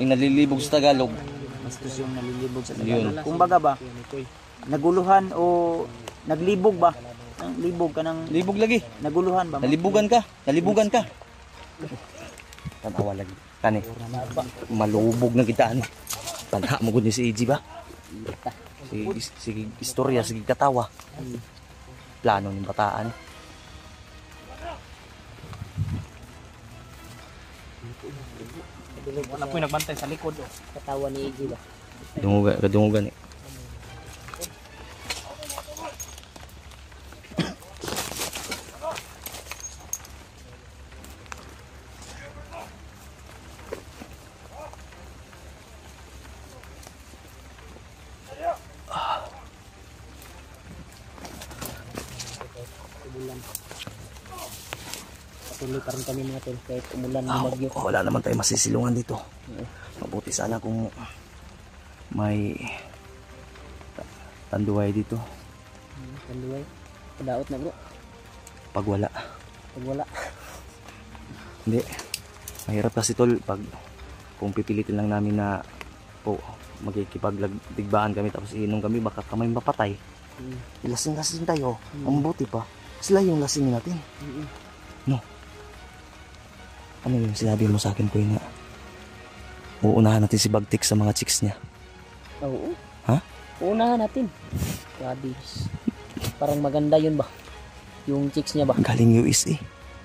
B: Yung nalilibog sa Tagalog.
F: Bastos yung nalilibog sa
B: Yun.
F: Tagalog. Kung baga ba, naguluhan o naglibog ba? Libog ka ng
B: Libog lagi.
F: naguluhan ba?
B: Nalibugan ka. Tanawa lagi. Kani. Malubog na kita ani. Tanha mo gud ni si EG ba? Si istorya, sige katawa. Plano ng bataan.
C: Wala po yung nagbantay sa likod. Oh.
D: Katawa ni Iggy ba?
B: Kadungugan eh.
D: Patuloy pa rin kami mga tol kahit umulan ng bagyo.
B: Wala naman tayo masisilungan dito. Mabuti sana kung may tanduay dito.
D: Kanduay. Padaot na bro.
B: Pag wala.
D: Pag wala.
B: Hindi. Mahirap kasi tol pag kung pipilitin lang namin na po magkikipagdigbaan kami tapos iinom kami baka kamay mapatay. Lasing-lasing tayo. Ang buti pa. Sila yung lasing natin. No. Ano yung sinabi mo sa akin ko na uunahan natin si Bagtik sa mga chicks niya?
D: Oo.
B: Ha?
D: Uunahan natin. Grabe. Parang maganda yun ba? Yung chicks niya ba?
B: Galing USA.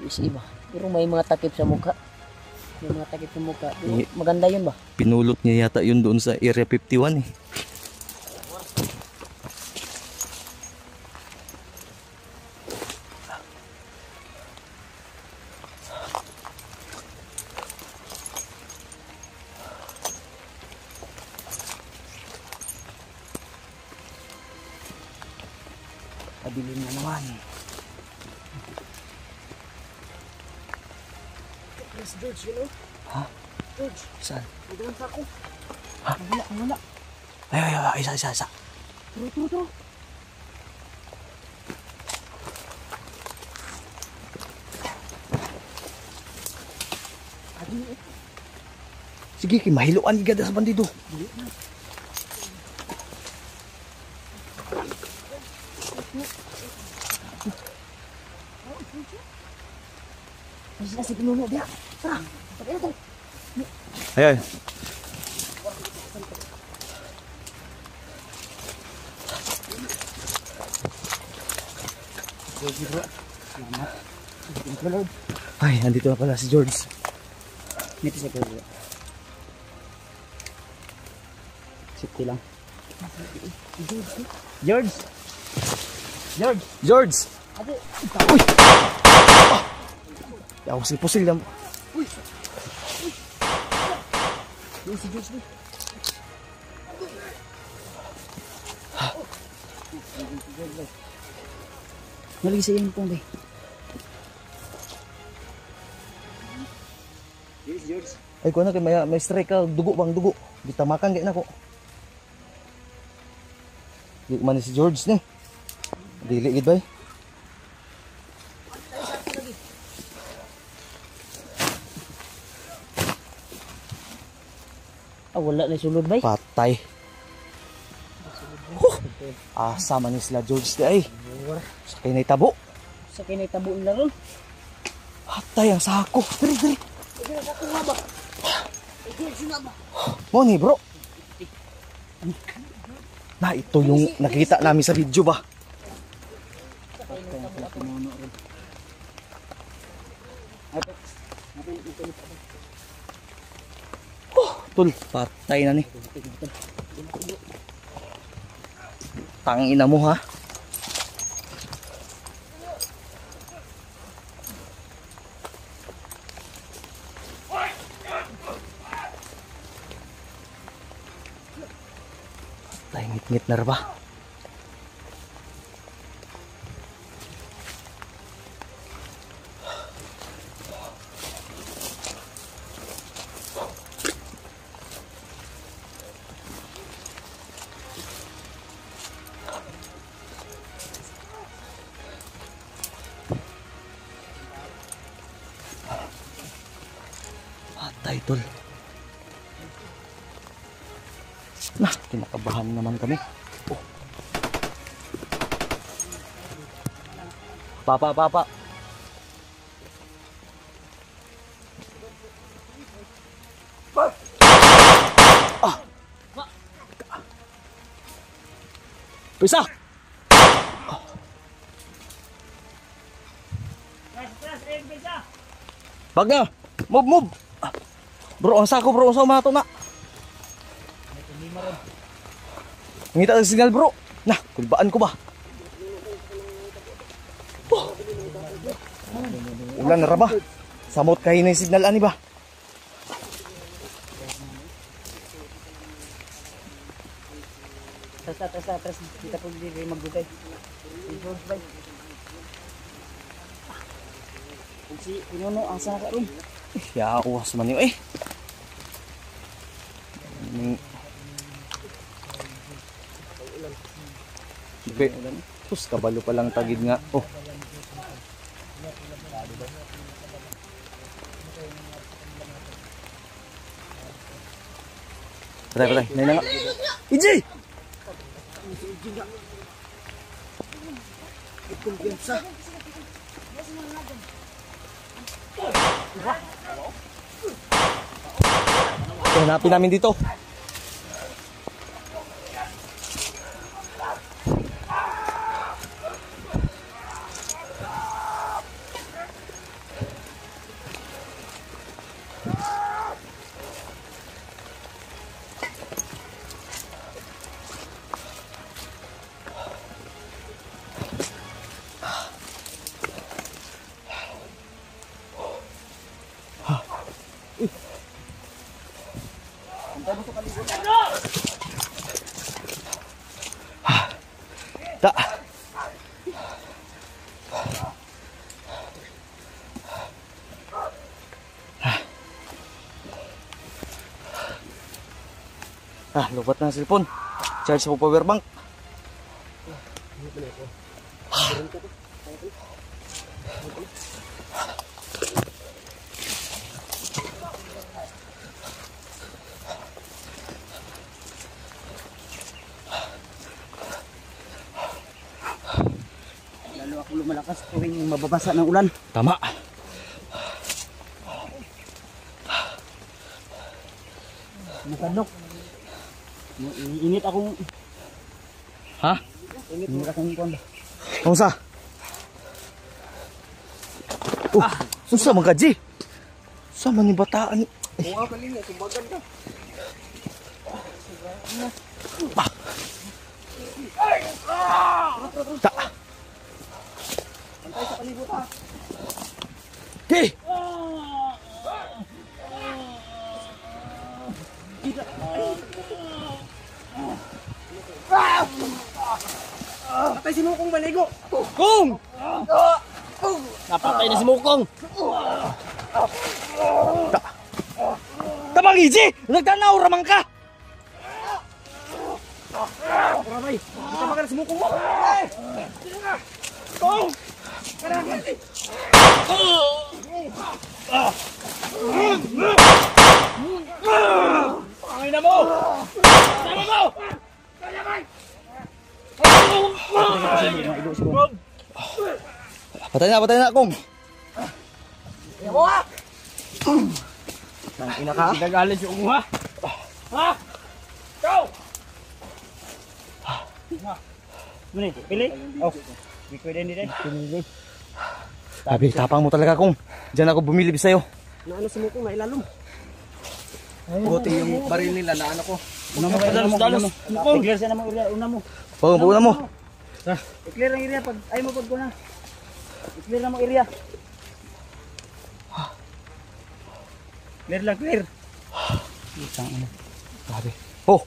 D: Is iba. Pero may mga takip sa mukha. May mga takip sa mukha. Pero maganda yun ba?
B: Pinulot niya yata yun doon sa Area 51 eh. Padilim na naman.
D: Yes, George, you know?
B: Ha?
D: George,
B: Saan?
D: magandang ako.
B: Ha?
D: Wala.
B: Ay, isa.
D: Turo.
B: Sige, mahiluan igada sa bandido.
D: Ay, sila si Pinuno dia. Tara. Tara.
B: Ay. Ay, nandito na pala si George.
F: Dito sa kulo. Safety lang. George!
B: George! Uy! Ako si Pusil lang.
D: Yung si George.
F: Nalagi sa iyo pong bay.
B: Ay, kuha na kay may strike ka. Dugo bang dugo. Ditamakan kay na ko. Di man si George ni. Dili gid bay.
D: Ah, wala na sulod ba?
B: Patay. Sama ni sila George di ay. Sa kinay tabo.
F: Sa kinay tabuin na ron.
B: Hatay ang sako. Diri. Mo ni bro. Na ito yung nakita namin sa video ba? Tol, patay na ni. Tangina mo ha. Patay, ngit-ngit na ba? Patay, tol. Nah, kinakabahan naman kami. Oh. Papa. Ah. Pisa. Bag na. Move. Bro, ang sako bro, ang mato na. Ngita ang signal bro. Nah, kulbaan ko ba? Oh. Ulan na ra ba? Samot kayo na yung signal ani ba?
F: Tras. Kita po dito magbutay. George bay. Si Pinuno ang sana ka ron.
B: Ya, uwas man yun eh. Tus, kabalo pa lang tagid nga. Oh. Patay. Nay na nga. EJ!
F: Kumpiyansa.
B: Hanapin namin dito. Ta. Lupat na ang cellphone. Charge mo power bank.
F: Lalo ako lumalakas tuwing mababasa ng ulan.
B: Tama.
F: Nakadok. Init akong...
B: Ha?
F: Init akong kon.
B: Kumusta? Susah menggaji. Sama ni bataan.
E: Kuha ka linya, sumbagan ka.
B: Tak.
E: Pantay sa palibot ha.
B: Hei.
E: Patay si Mukong maligo.
B: Kung!
C: Napatay na si Mukong.
B: Tabang Iji! Nagtanaw ramang ka!
E: Ramay, kita makan si Mukong mo. Kong! Kailangan si.
C: Pangin na mo! Sama mo!
B: Patay na, Kong.
C: Ina ka? Sinagalit yung umuha. Ha? Go!
F: Muni, pili. Oh. Di ko din din.
B: Sabi, tapang mo talaga, Kong. Diyan ako bumilib sa'yo.
D: Naano si Mukong na ilalom.
E: Buti yung baril nila na ano ko.
F: Una mo dalos. I-clear sa namang area una mo.
B: Pagong, pauna mo.
F: I-clear ang area pag ay mo pag ko na. I-clear na mo area. Clear lang, clear. Isang ano.
B: Grabe. Oh!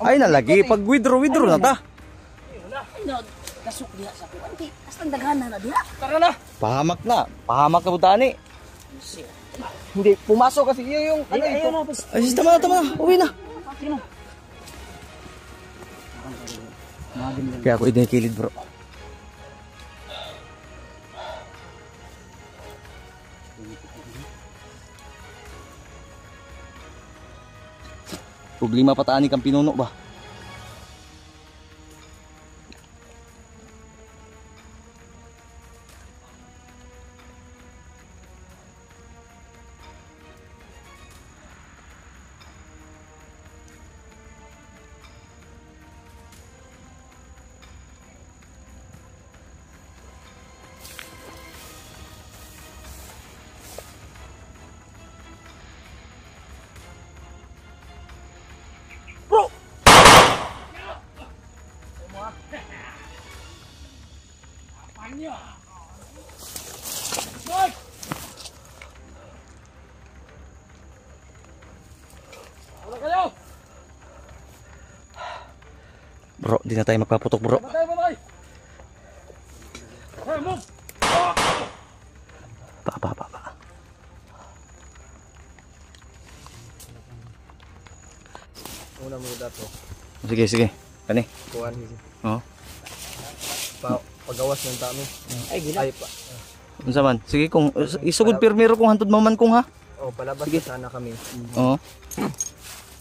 B: Ay nalagi pag withdraw na ta.
D: Kasuk diha sa kuwan. Kastang daghana na diha.
C: Tara na!
B: Pahamak na butani.
E: Hindi, pumasok kasi yun yung ano
F: Ayun na.
B: Ay tama na. Uwi na. Kaya ako inikilid bro. Problema pa taani kang pinuno ba? Bro, di na tayo magpaputok bro. Pa.
E: una mo dato.
B: Sige. Kani.
E: Kuan.
B: Oo.
E: Pagawas ng tami. Ay pa.
B: Unsa man? Sige kung isugod pirmiro kung hantud maman kung ha.
E: Oh, palabas sana kami.
B: Oo.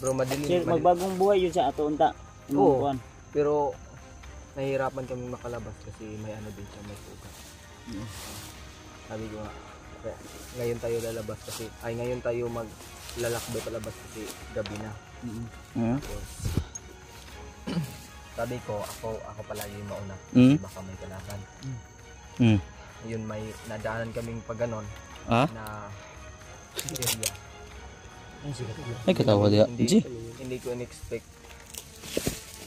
E: Bro, madilim.
F: Sir, magbagong buhay yun sa ato unta.
E: Oo. Pero nahihirapan kami makalabas kasi may ano din siya, may sugat. Sabi ko nga, ngayon tayo lalabas kasi, ngayon tayo maglalakbay palabas kasi gabi na. Tapos, sabi ko, ako pala yung mauna. Kasi baka may kalasan. Yun, may nadaanan kaming pag ganon na area.
B: Ay katawa dia.
E: Hindi ko in-expect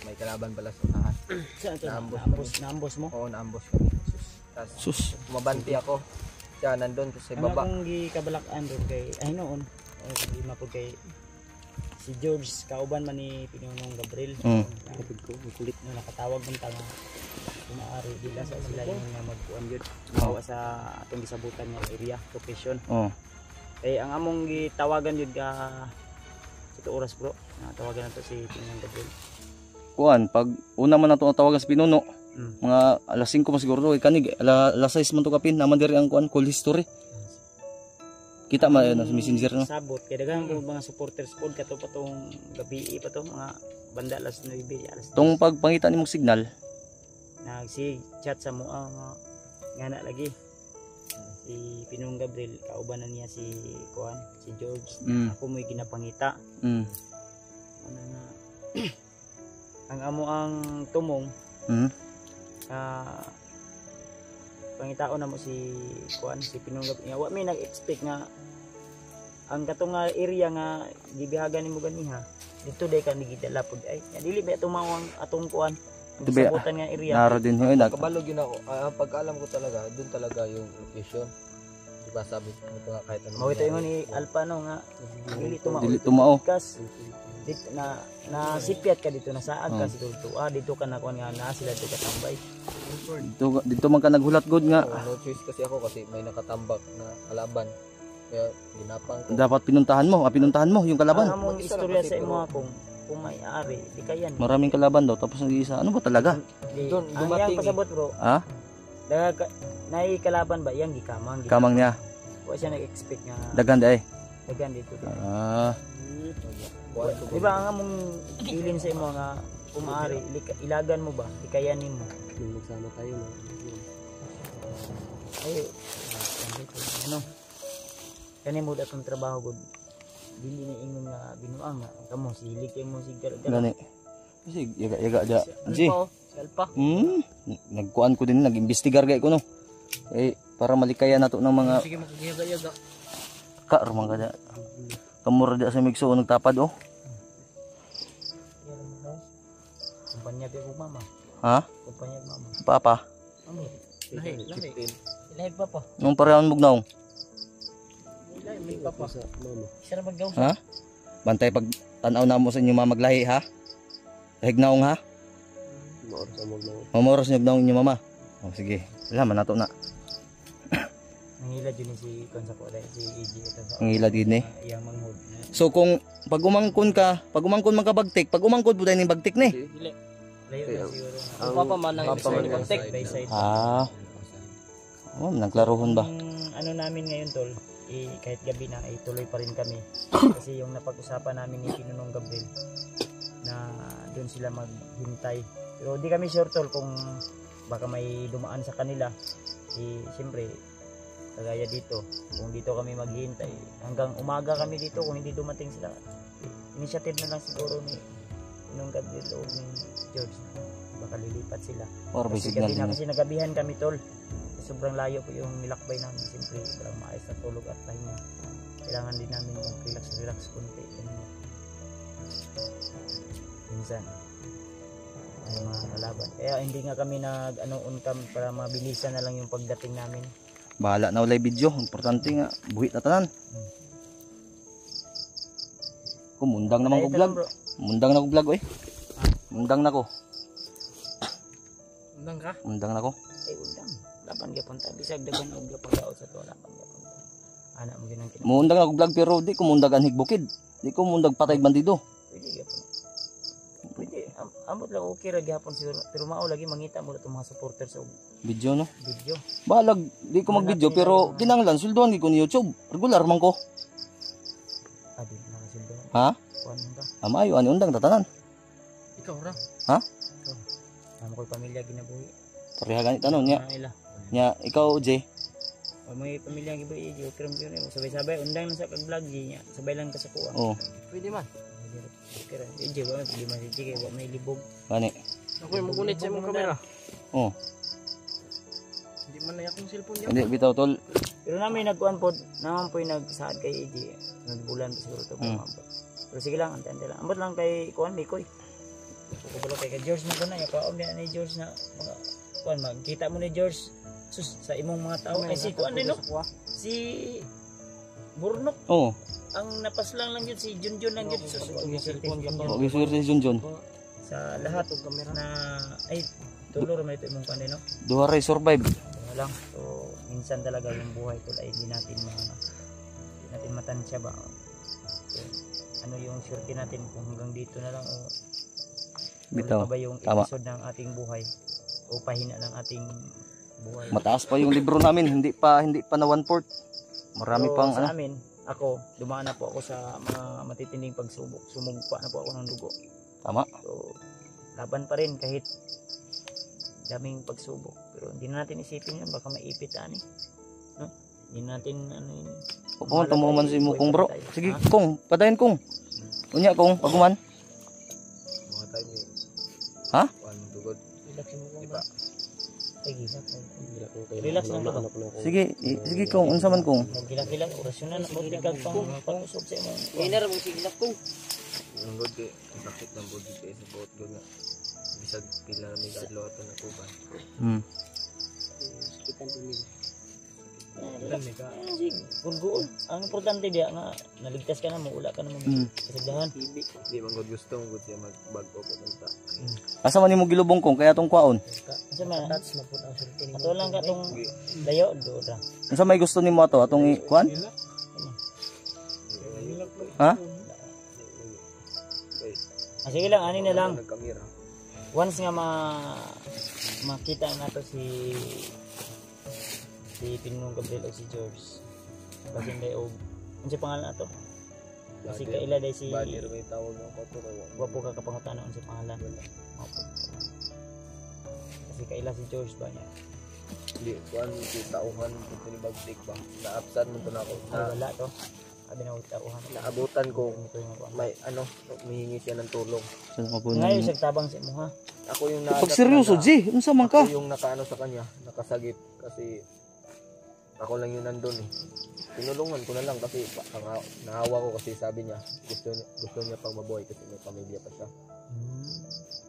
E: may kalaban pala sa unahan.
F: Naambos mo?
E: Oo, naambos kami. Tapos mabanti ako. Siya nandun sa
F: Ano
E: baba.
F: kung gikabalakan doon kay ay noon. O di mapod kay si George kauban man ni Pinunong Gabriel. Kapit ko kulit na nakatawag ng tanga. Kumaari dila sa sila yung nga magkuan yun. Mawa sa atong gisabutan nga area, location. Kay ang among gitawagan yun ka sa oras bro. Natawagan nato si Pinunong Gabriel.
B: Kuan, pag una man nato tawagan sa pinuno, mga alas 5 man siguro kay kanig, alas 6 man to kapin, naman diri ang kuan call history. Kita man sa messenger no.
F: Sabot kay daghan ko mga supporters pod kato pa tong gabi pa to mga banda alas 9 alas 10.
B: Tong pagpangita nimong signal,
F: nagsi chat sa mo ngana lagi. Si Pinong Gabriel kaubanan niya si kuan, si George. Ako mo'y ginapangita. Ano na ang amo ang tumong pangitaon na mo si kuan si Pinong Gabriel. Wa may nag-expect nga ang katong nga area nga gibihagan nimo ganiha dito day ka nigidala pud ay dili ba tumawang atong kuan ang sabutan nga area
B: naro din hoy
E: kabalog yun ako. Pagkaalam ko talaga doon talaga yung location. Diba sabi ko kahit ano.
F: mawito ingon ni Alpa no nga
B: dili tumao.
F: Kas dito na sipiat ka dito na saag ka dito dito ka na kuan nga na sila dito katambay
B: Dito man ka naghulat god nga.
E: No choice kasi ako kasi may nakatambak na kalaban. Kaya ginapang ko.
B: Dapat pinuntahan mo yung kalaban.
F: ang among istorya sa imo kung may ari di kayan
B: Maraming kalaban daw tapos nag-iisa. Ano ba talaga?
E: Doon
F: ang
E: dumating
F: yang pasabot bro
B: Ha?
F: naikalaban ba iyang gikamang.
B: Kamang niya.
F: Wa siya nag-expect nga
B: Dagan di ay.
F: dagan dito.
B: Ah,
F: Di ba ang among ilin sa imo nga kung maaari ilagan mo ba, ikayanin mo.
E: Yung magsama tayo na.
F: Ay, ano? Kani mo datong trabaho gud. Dili ni ingon nga binuang nga kamo silig kay mo sigar.
B: gani. Sige, yaga aja. Ji.
F: Alpa.
B: Nagkuan ko din, nag-imbestigar gay ko no. Eh, para malikayan nato ng mga
C: Sige magyaga-yaga.
B: karmang kada. Kamura di sa migso nagtapad oh.
F: Kumpanya ko mama.
B: Ha?
F: Kumpanya ko mama.
B: Papa.
F: Ano?
C: Lahi.
F: Ilahi pa pa.
B: Nung parehon mugnaw.
C: Lahi may papa.
E: Sa mama.
F: Isa ra magdaw.
B: Ha? Bantay pag tanaw na mo sa inyo mamaglahi ha. Hignaong ha.
E: Maor sa mo na.
B: Mamoros niyo gnaong inyo mama. Oh, sige. Wala man nato na.
F: Nangilad yun si konsa ko dahil si EJ ito sa.
B: Nangilad yun eh.
F: Iyang manghod.
B: So kung pag umangkon man ka bagtik, pag umangkon po tayo ng bagtik ni.
C: Dili.
F: Layo na siguro.
C: Ang papa man ang
E: Papa man
C: kontek.
F: By side.
B: Ah. Oh, nagklarohon ba?
F: Ang ano namin ngayon tol, kahit gabi na ay tuloy pa rin kami. Kasi yung napag-usapan namin ni Pinunong Gabriel na doon sila maghintay. Pero di kami sure tol kung baka may dumaan sa kanila. Siyempre, kagaya dito, kung dito kami maghintay, hanggang umaga kami dito kung hindi dumating sila. Initiative na lang siguro ni Pinunong Gabriel o ni George. Baka lilipat sila.
B: Or may
F: Kasi
B: signal
F: gabi na
B: din.
F: kasi nagabihan kami tol. Sobrang layo po yung nilakbay namin. Siyempre, walang maayos na tulog at pahinga. Kailangan din namin mag-relax konti. Minsan, ay mga kalaban. Kaya hindi nga kami on cam para mabilisan na lang yung pagdating namin.
B: Bahala na ulay video. Importante nga, buhit na tanan. Kumundang naman ko
F: Kaya ito
B: vlog.
F: lang, bro.
B: Mundang na ko vlog eh. Mundang na ko.
C: Undang ka?
B: Mundang na ko.
F: Ay, undang. Laban gyapon ta. Bisag dagan og pagdaot sa to laban gyapon. Anak mo ginang kinang.
B: Mundang na ko vlog pero di ko mundag anhig bukid. Di ko mundag patay bandido.
F: Pwede gyapon. Pwede. Ambot lang okay ra gyapon siguro. Pero mao lagi mangita mo itong mga supporters sa
B: Video no.
F: video.
B: Balag, di ko mag-video pero kinanglan sulduhan gi ko ni YouTube. Regular man ko.
F: Adi nakasildo.
B: Ha?
F: Kuan man ka.
B: Amayo ani undang tatanan.
C: Ikaw ra.
F: Amo ko'y pamilya ginabuhi.
B: Pareha gani tanon nya.
F: Ila.
B: Nya ikaw J.
F: O may pamilya gibuhi jo kram yun. Sabay-sabay undang na sa kag-vlog niya. Sabay lang ka sa kuha.
B: Oh,
C: Pwede man.
F: Kira, EJ ba di man si kay wa may libog.
B: gani.
C: Ako yung magunit sa imong kamera.
B: Oh,
C: Hindi man na akong cellphone niya.
B: hindi bitaw tol.
F: Pero namin nagkuan pod, naman po nagsaad kay EJ. Nagbulan pa siguro to
B: Hmm.
F: pamabot. Pero sige lang, antay lang. Ambot lang kay kuan Mikoy. Kukulo kay George na ko na, yapaon niya ni George na mga kuan magkita mo ni George sus sa imong mga tao ay si kuan din no. Si Burnok
B: Oh,
F: ang napaslang lang yun si Junjun lang yun sus cellphone
B: okay swerte si Junjun.
F: sa lahat og kamera na ay tulor man ito imong kuan din no.
B: Duha ray survive.
F: Ano lang. So, minsan talaga yung buhay ko ay hindi natin matansya ba. So, ano yung surety natin kung hanggang dito na lang o
B: Bitaw.
F: ano pa ba yung
B: Tama.
F: episode ng ating buhay o pahina ng ating buhay.
B: Mataas pa yung libro namin, hindi pa na 1/4. Marami
F: So,
B: pang
F: sa
B: ano.
F: amin, ako, dumaan na po ako sa mga matitinding pagsubok. Sumugpa na po ako ng dugo.
B: Tama.
F: So, laban pa rin kahit daming pagsubok. Pero hindi na natin isipin yun, baka maipit ani. No? Hindi natin ano yun.
B: Pagkuman tumuman si mo kong bro. Sige
F: Ha?
B: kong, padayon kong. Unya kong pagkuman.
E: Mga tayo ni.
B: Ha?
E: Kuan tugod.
F: Relax mo kung ba? Ay, gila.
E: Dila ko kay.
F: Relax lang ba?
B: Sige, sige kong unsa man kong.
F: Magkila-kila, orasyon na mo tigag pang usog sa imo.
C: Ina ra mo sigilak ko.
E: Ang good kay sakit ng body kay sa buot gud nga. Bisag pila ra mig adlaw ato na kuban.
C: Sakitan to ni.
F: Gulgoon. Ang importante diya nga naligtas ka na mo, wala ka na mo. Kasagdahan.
E: Di man gud gusto gud siya magbag-o ko unta.
B: Asa man nimo gilubong kong kaya tong kwaon.
F: Asa man? Touch na po ang sulti ni. Ato lang ka tong layo do ra.
B: Unsa may gusto nimo ato atong kuan? Ha?
F: Sige lang, ani na lang.
E: Nagkamera.
F: Once nga makita nato si si Pinong Gabriel o si George. Basin day og unsa pangalan ato? Kasi kaila day si
E: Badir may tawag ng kotor.
F: Wapo ka kapangutan unsa pangalan? Opo. Kasi kaila si George ba niya?
E: Hindi, kuan si tauhan kung tinibagtik ba. Na-absent mo to na ako.
F: Ay wala to. Abi na utauhan.
E: Naabutan ko. May humihingi siya ng tulong.
B: Saan ka po
F: Ngayon siya tabang sa imo ha.
E: Ako yung
B: Pag seryoso, G, unsa man ka?
E: Ako yung nakaano sa kanya, nakasagip kasi ako lang yung nandun eh. Tinulungan ko na lang kasi nahawa ko kasi sabi niya gusto niya pang mabuhay kasi may pamilya pa siya.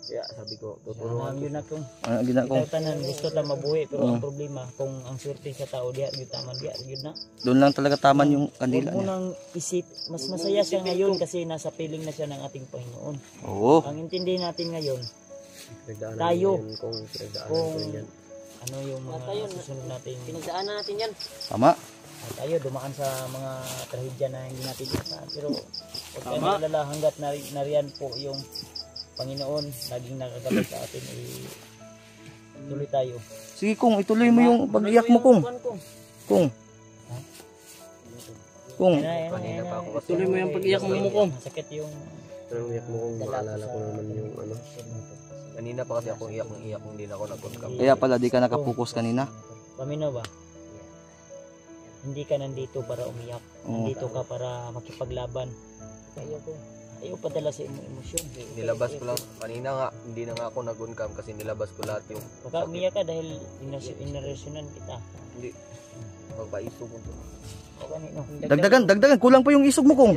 E: Kaya sabi ko tutulungan ko.
F: Yun na kung
B: Gina ko.
F: ikaw tanan gusto lang mabuhay pero ang problema kung ang swerte sa tao diha gyud taman diha gyud na.
B: Doon lang talaga taman yung
F: Huwag
B: kanila
F: mo
B: niya.
F: nang isip, mas masaya siya ngayon kasi nasa piling na siya ng ating Panginoon.
B: Oo.
F: Ang intindi natin ngayon,
E: Pinagdaanan
F: tayo.
E: ko yan, kung pinagdaanan
F: kung
E: ko yan.
F: ano yung mga susunod natin.
D: Pinagdaanan natin yan.
B: Tama.
F: Tayo dumaan sa mga trahedya na hindi natin inaasahan. Pero huwag kayo magalala hanggat nariyan po yung Panginoon, laging nakagabay sa atin, tuloy tayo.
B: Sige kung ituloy mo yung pag-iyak mo kung. Kung. Kung.
E: Kanina pa ako kasi.
C: Tuloy mo yung pag-iyak mo mo kung.
F: Masakit yung
E: Pero iyak mo kung maalala ko naman yung ano. Kanina pa kasi akong iyak kung hindi na ako nag-concam.
B: Kaya pala di ka nakapokus kanina.
F: Paminaw ba? Hindi ka nandito para umiyak. Nandito ka para makipaglaban. Ayaw padala sa emosyon.
E: Nilabas ko lang. Kanina nga, hindi na nga ako nag-concam kasi nilabas ko lahat yung
F: Baka umiyak ka dahil inaresyonan kita.
E: hindi. Magpaiso ko to.
F: O kanino?
B: Dagdagan. Kulang pa yung isog mo kung.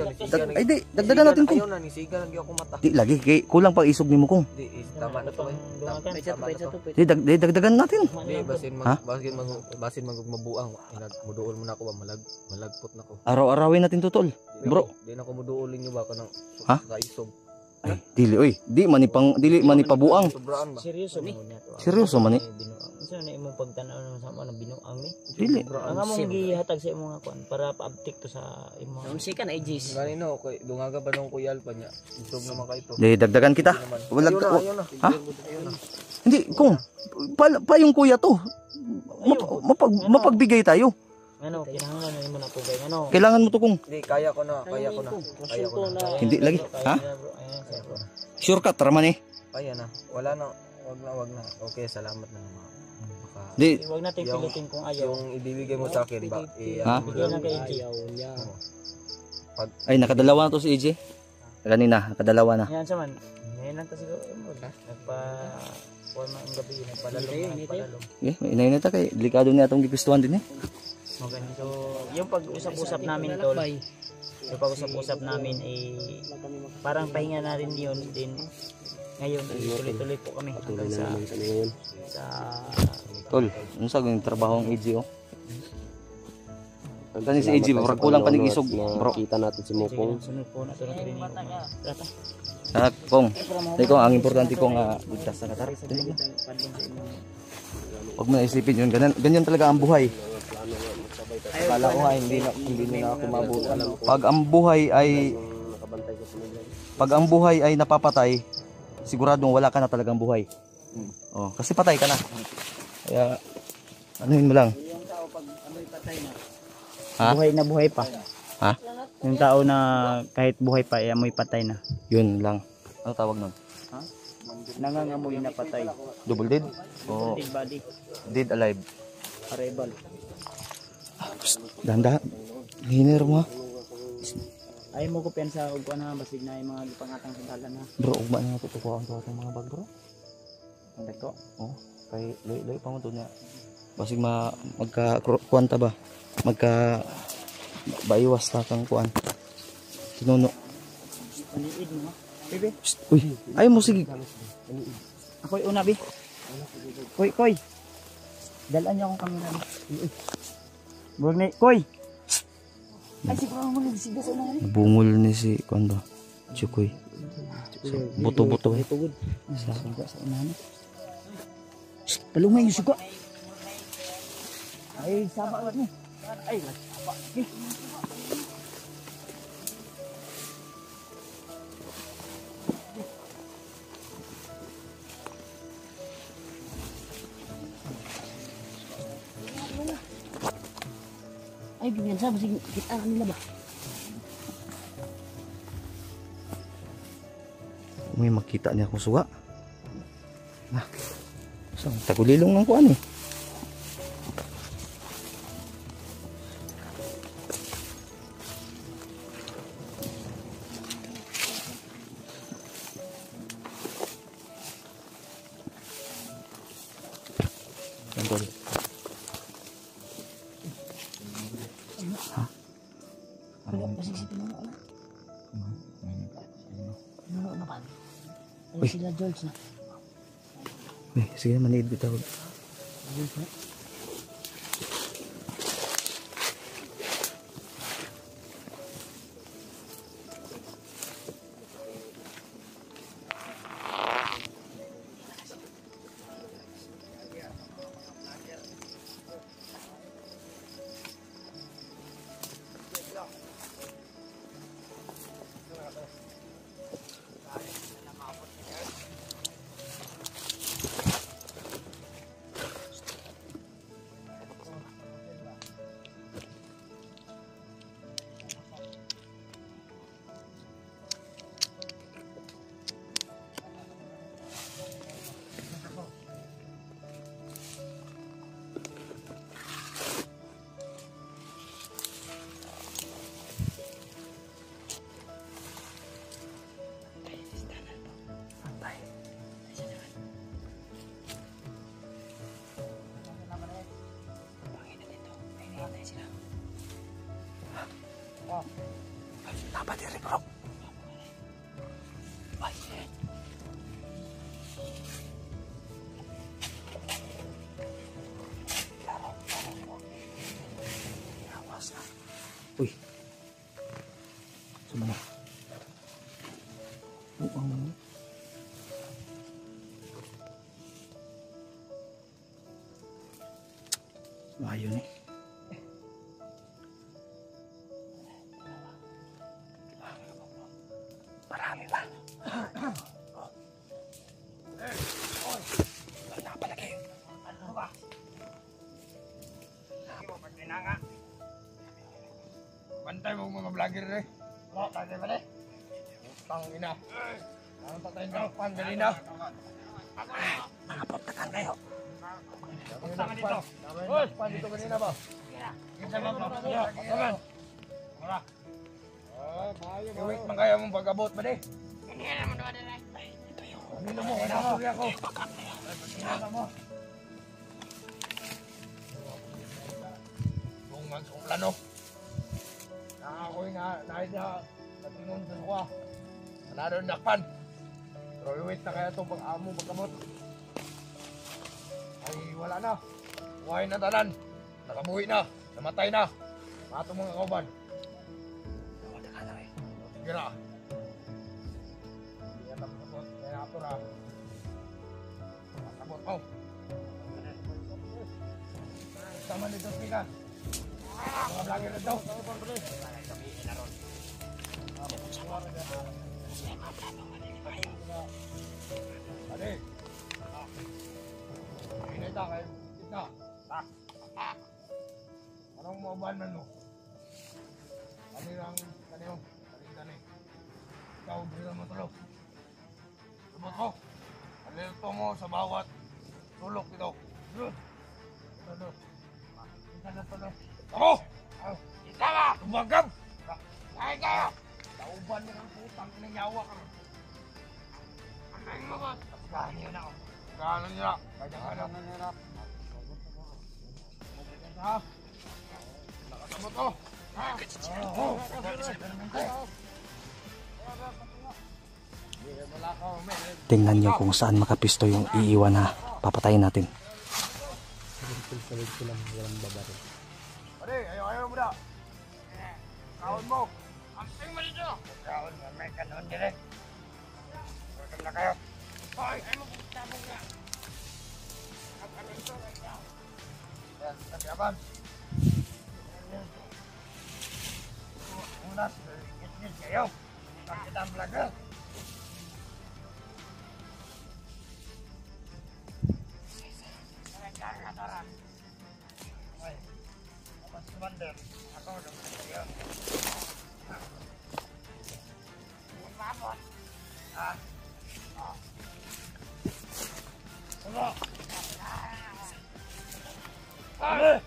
B: Ay di, dagdagan natin kung.
E: Ayaw na, nisiga lagi ako mata.
B: Di lagi, kay kulang pa isog ni mo kung.
E: Hindi, tama na to eh. Tama na to.
B: Di, dagdagan natin.
E: Hindi,
B: Ha?
E: basin magmabuang. Muduol mo na ako ba? Malagpot na ko.
B: Araw-arawin natin tutol. Bro.
E: Di na ako muduolin nyo ba ka ng
B: Ha?
E: kaisog.
B: Ay, dili manipabuang.
E: Sobraan ba?
F: Seryoso mo niya to.
B: Seryoso man eh.
F: Ano na imong pagtanaw naman sa mga binuang ni?
B: Dili.
F: Ang among gihatag sa imong nga kuan para paabtik to sa imong.
D: Ang sika na Aegis.
E: Kanino, dungaga ba nung kuyal pa niya? Isog naman kayo to.
B: Di, dagdagan kita. Walang
E: Ayaw na.
B: Ha? Hindi, kung. Pa yung kuya to. Mapagbigay tayo.
F: Ano, kinahanglan na imo na po kay ano.
B: Kailangan mo to kung.
E: Hindi, kaya ko na. Kaya ko na.
B: Hindi lagi. Ha?
F: Ayan, sir.
B: Shortcut, raman eh.
E: Kaya na. Wala na. Wag na. Okay, salamat na naman.
B: Di,
F: Huwag natin pilitin kung ayaw.
E: Yung ibibigay mo sa akin ba?
B: Ha?
F: Bigyan lang kay AJ.
B: ay nakadalawa na to si AJ. Kanina, nakadalawa na.
F: Yan sa man. Ngayon lang kasi kuan man ang gabi, nagpalalong.
B: Eh, inay na ta kay delikado niya atong gipistuhan din eh.
F: Okay. So, yung pag-usap-usap namin tol. Yung pag-usap-usap namin parang pahinga na rin yun din. Ngayon, tuloy-tuloy po kami hanggang sa
B: Tol, ano sa yung trabaho ng AJ oh? Kani si AJ, parang kulang pa ng isog, bro.
E: Kita natin si Mokong.
F: sunod po na ito na training ko. Tata.
B: Kong, kong, ang importante kong ligtas na katar. Huwag mo na isipin yun, ganyan talaga ang buhay.
E: Akala ko nga, hindi na ako mabuti.
B: Pag ang buhay ay napapatay, siguradong wala ka na talagang buhay. Oh, kasi patay ka na. Kaya anuhin mo lang. Ha?
F: Buhay na buhay pa.
B: Ha?
F: Yung tao na kahit buhay pa, amoy patay na.
B: Yun lang. Ano tawag nun?
F: Nangangamoy na patay.
B: Double dead? O
F: Dead body.
B: dead alive?
F: Arrival.
B: Danda. Hiner mo ha.
F: Ay mo ko pensa og kuan ha basig na yung mga gipangatang sa dalan ha.
B: Bro, ugma na tutukuan ko atong mga bag bro.
F: Ang dagko.
B: Oh, kay loy pa mo to niya. Basig magka kuanta ba? Magka baiwas ta kang kuan. Sinuno.
F: Paniid mo ha. Bebe.
B: Uy, ay mo sige.
F: Ako'y una bi. Koy. Dalan niya akong kamera. Buwag na, Koy. Ay siguro mo nagsiga sa nari.
B: Bungol ni si kuan ba? Chukoy. Buto-buto eh.
F: Sa unahan. Talungay yung suga. Ay, saba lang ni. Ay, saba.
D: Ay, ganyan sa, masing kita kanila ba?
B: May makita niya akong suga. Na. So, tagulilong ng kuan eh. Tanggal. Ha?
D: Wala, masisitin mo ako. Ano na ba? Ay,
B: Uy.
D: sila George na.
B: Sige naman, i-edit ako.
D: George na.
B: Dapat diri bro. Ay. Awas na. Uy. Sumama. Ang Layo ni. Marami pa. Napalagay. Ano ba?
G: Bantay mo mga vlogger eh. Tagay ba eh? Tang ina. Ang patayin ka pan ganina.
B: Mga pagtakan kayo.
G: Sama dito. Hoy, pan dito kanina ba? Kita ba ba? Taman. Wala. Wait man kaya mong pagabot ba di? Ano mo? Ano ako? Ano mo? Kung ang plano. Ako'y nahid na natingon sa luwa. Manaro nakpan. Pero iwit na kaya itong pag-amo pagkamot. Ay wala na. Buhay na tanan. Nakabuhi na. Namatay na. Mato mga kauban.
B: Wala ka na eh.
G: Sige na. Hindi yan napasabot. Kaya na ito na. Napasabot mo. Sama nito sila. Mga vlogger na ito. Ade. Ini tak kayo. Kita. Tak. Anong mauban man mo? Ano lang kanyo? Tani. Ikaw dito mo tulog. Subot ko. Alerto mo sa bawat tulog ito. Ano? Kita na tulog. Ako! Kita ka! Tumagam! Ay kayo! Nauban mo ng putang kinanyawa ka. Anay mo ba? Tapagahan niyo na ako. Tapagahan niyo na. Tapagahan niyo na. Ha? Nakasabot ko. Ha? Oo.
B: Tingnan niyo kung saan makapisto yung iiwan na papatayin natin.
G: Pare, ayaw mo na. Kaon mo. Amping mo dito. Kaon mo, may kanon direct. Welcome na kayo. Hoy, ay mo sabog na. Yan, tagaban. Unas, git-git kayo. Bakit ang vlogger? Tara. Hoy, kapag sumander, ako Ah!